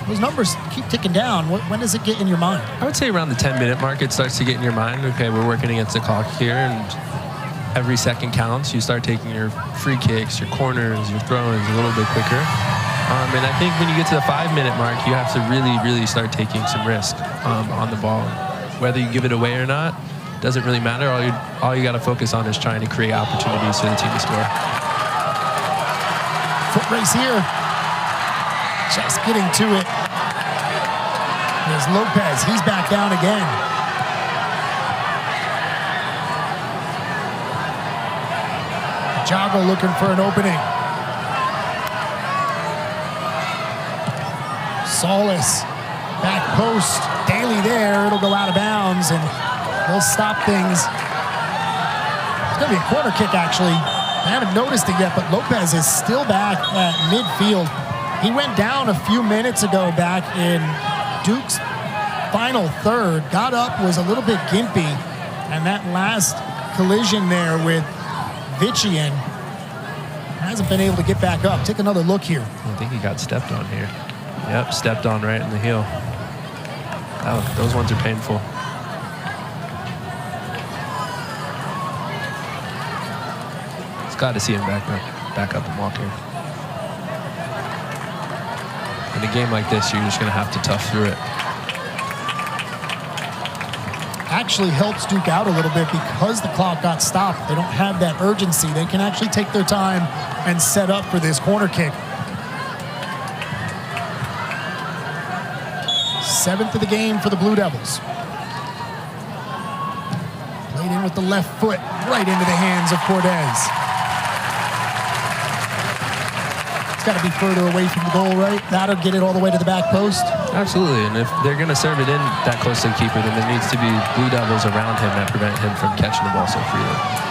those numbers keep ticking down. When does it get in your mind? I would say around the 10-minute mark, it starts to get in your mind. Okay, we're working against the clock here, and every second counts. You start taking your free kicks, your corners, your throw-ins a little bit quicker. And I think when you get to the 5-minute mark, you have to really, really start taking some risk on the ball. Whether you give it away or not, doesn't really matter. All you got to focus on is trying to create opportunities for the team to score. Foot race here. Just getting to it. There's Lopez. He's back down again. Jago looking for an opening. Solis, back post. Daly there. It'll go out of bounds, and they'll stop things. It's going to be a corner kick, actually. I haven't noticed it yet, but Lopez is still back at midfield. He went down a few minutes ago back in Duke's final third. Got up, was a little bit gimpy, and that last collision there with Vician hasn't been able to get back up. Take another look here. I think he got stepped on here. Yep, stepped on right in the heel. Oh, those ones are painful. It's glad to see him back up and walk here. In a game like this, you're just going to have to tough through it. Actually helps Duke out a little bit because the clock got stopped. They don't have that urgency. They can actually take their time and set up for this corner kick. 7th of the game for the Blue Devils. Played in with the left foot right into the hands of Cortez. It's got to be further away from the goal, right? That'll get it all the way to the back post. Absolutely, and if they're going to serve it in that close to the keeper, then there needs to be Blue Devils around him that prevent him from catching the ball so freely.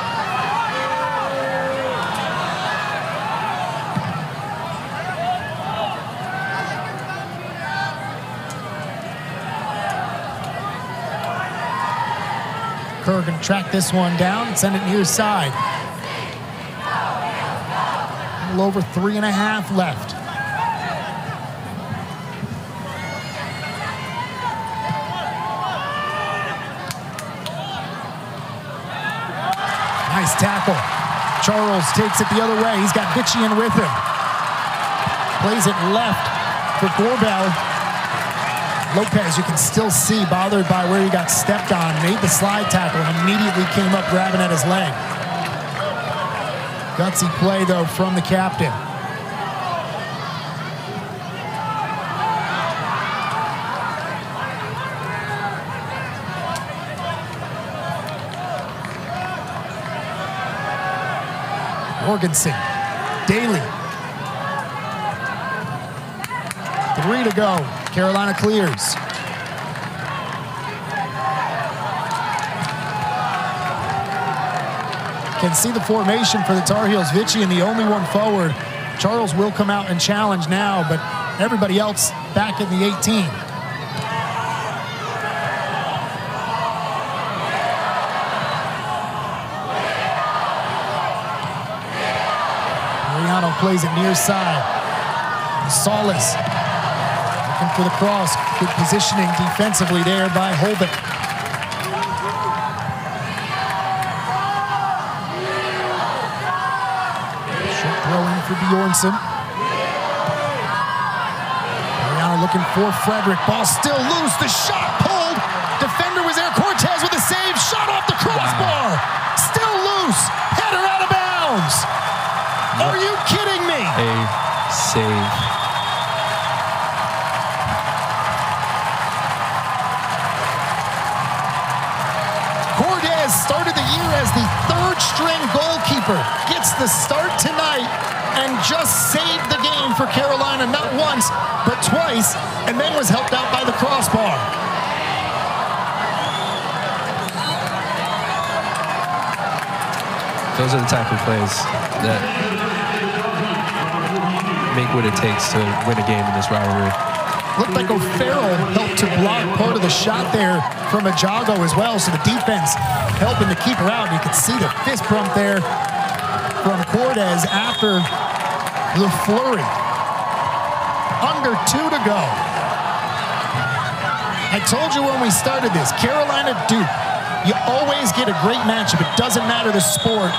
Kerr can track this one down and send it near side. A little over 3.5 left. Nice tackle. Charles takes it the other way. He's got Vician with him. Plays it left for Gorbel. Lopez, you can still see, bothered by where he got stepped on, made the slide tackle and immediately came up grabbing at his leg. Gutsy play, though, from the captain. Jorgensen, Daly. 3 to go. Carolina clears. Can see the formation for the Tar Heels. Vician, the only one forward. Charles will come out and challenge now, but everybody else back in the 18. Mariano plays it near side. Solis looking for the cross. Good positioning defensively there by Holbeck. Short throw in for Bjornsson. Mariano looking for Frederick. Ball still loose. The shot pulled. Defender was there. Cortez with a save. Shot off the crossbar. Wow. Still loose. Header out of bounds. Are you kidding me? A save. Started the year as the third-string goalkeeper. Gets the start tonight and just saved the game for Carolina, not once, but twice, and then was helped out by the crossbar. Those are the type of plays that make what it takes to win a game in this rivalry. Looked like O'Farrell helped to block part of the shot there from Ajago as well, so the defense helping to keep her out. You could see the fist bump there from Cortez after the flurry. Under 2 to go. I told you when we started this, Carolina-Duke, you always get a great matchup. It doesn't matter the sport.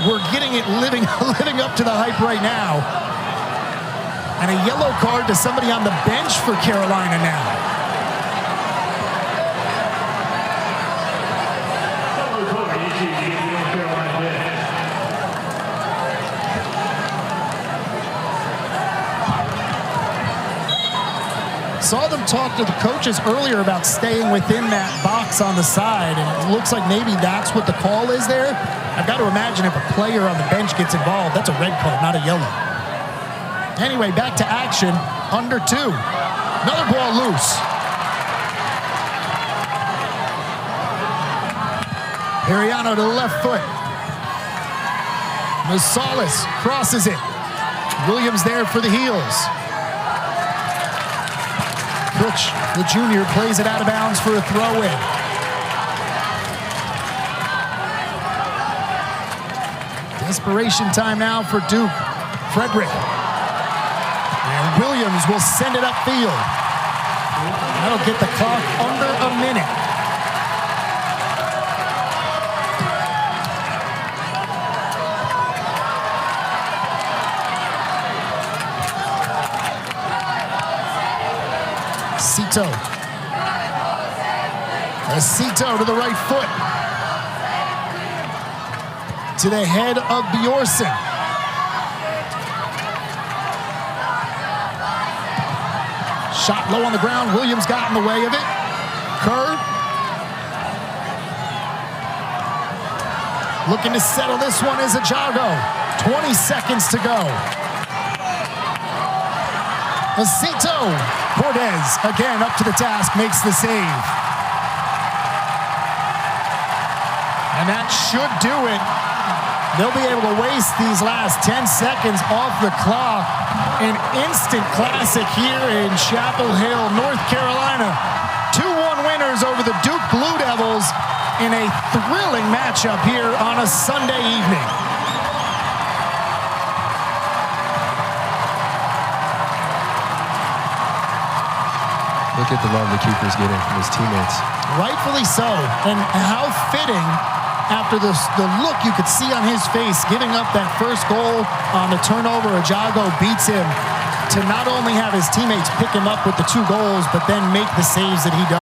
We're getting it living up to the hype right now. And a yellow card to somebody on the bench for Carolina now. Saw them talk to the coaches earlier about staying within that box on the side, and it looks like maybe that's what the call is there. I've got to imagine if a player on the bench gets involved, that's a red card, not a yellow. Anyway, back to action, under 2. Another ball loose. Heriano to the left foot. Rosales crosses it. Williams there for the heels. Butch, the junior, plays it out of bounds for a throw-in. Desperation time now for Duke. Frederick. And Williams will send it upfield. That'll get the clock under a minute. Acito to the right foot. To the head of Bjorsen. Shot low on the ground. Williams got in the way of it. Kerr. Looking to settle this one is Ajago. 20 seconds to go. Acito. Cortez, again, up to the task, makes the save. And that should do it. They'll be able to waste these last 10 seconds off the clock. An instant classic here in Chapel Hill, North Carolina. 2-1 winners over the Duke Blue Devils in a thrilling matchup here on a Sunday evening. Look at the love the keeper's getting from his teammates. Rightfully so. And how fitting after the look you could see on his face giving up that first goal on the turnover. Ajago beats him to not only have his teammates pick him up with the 2 goals, but then make the saves that he does.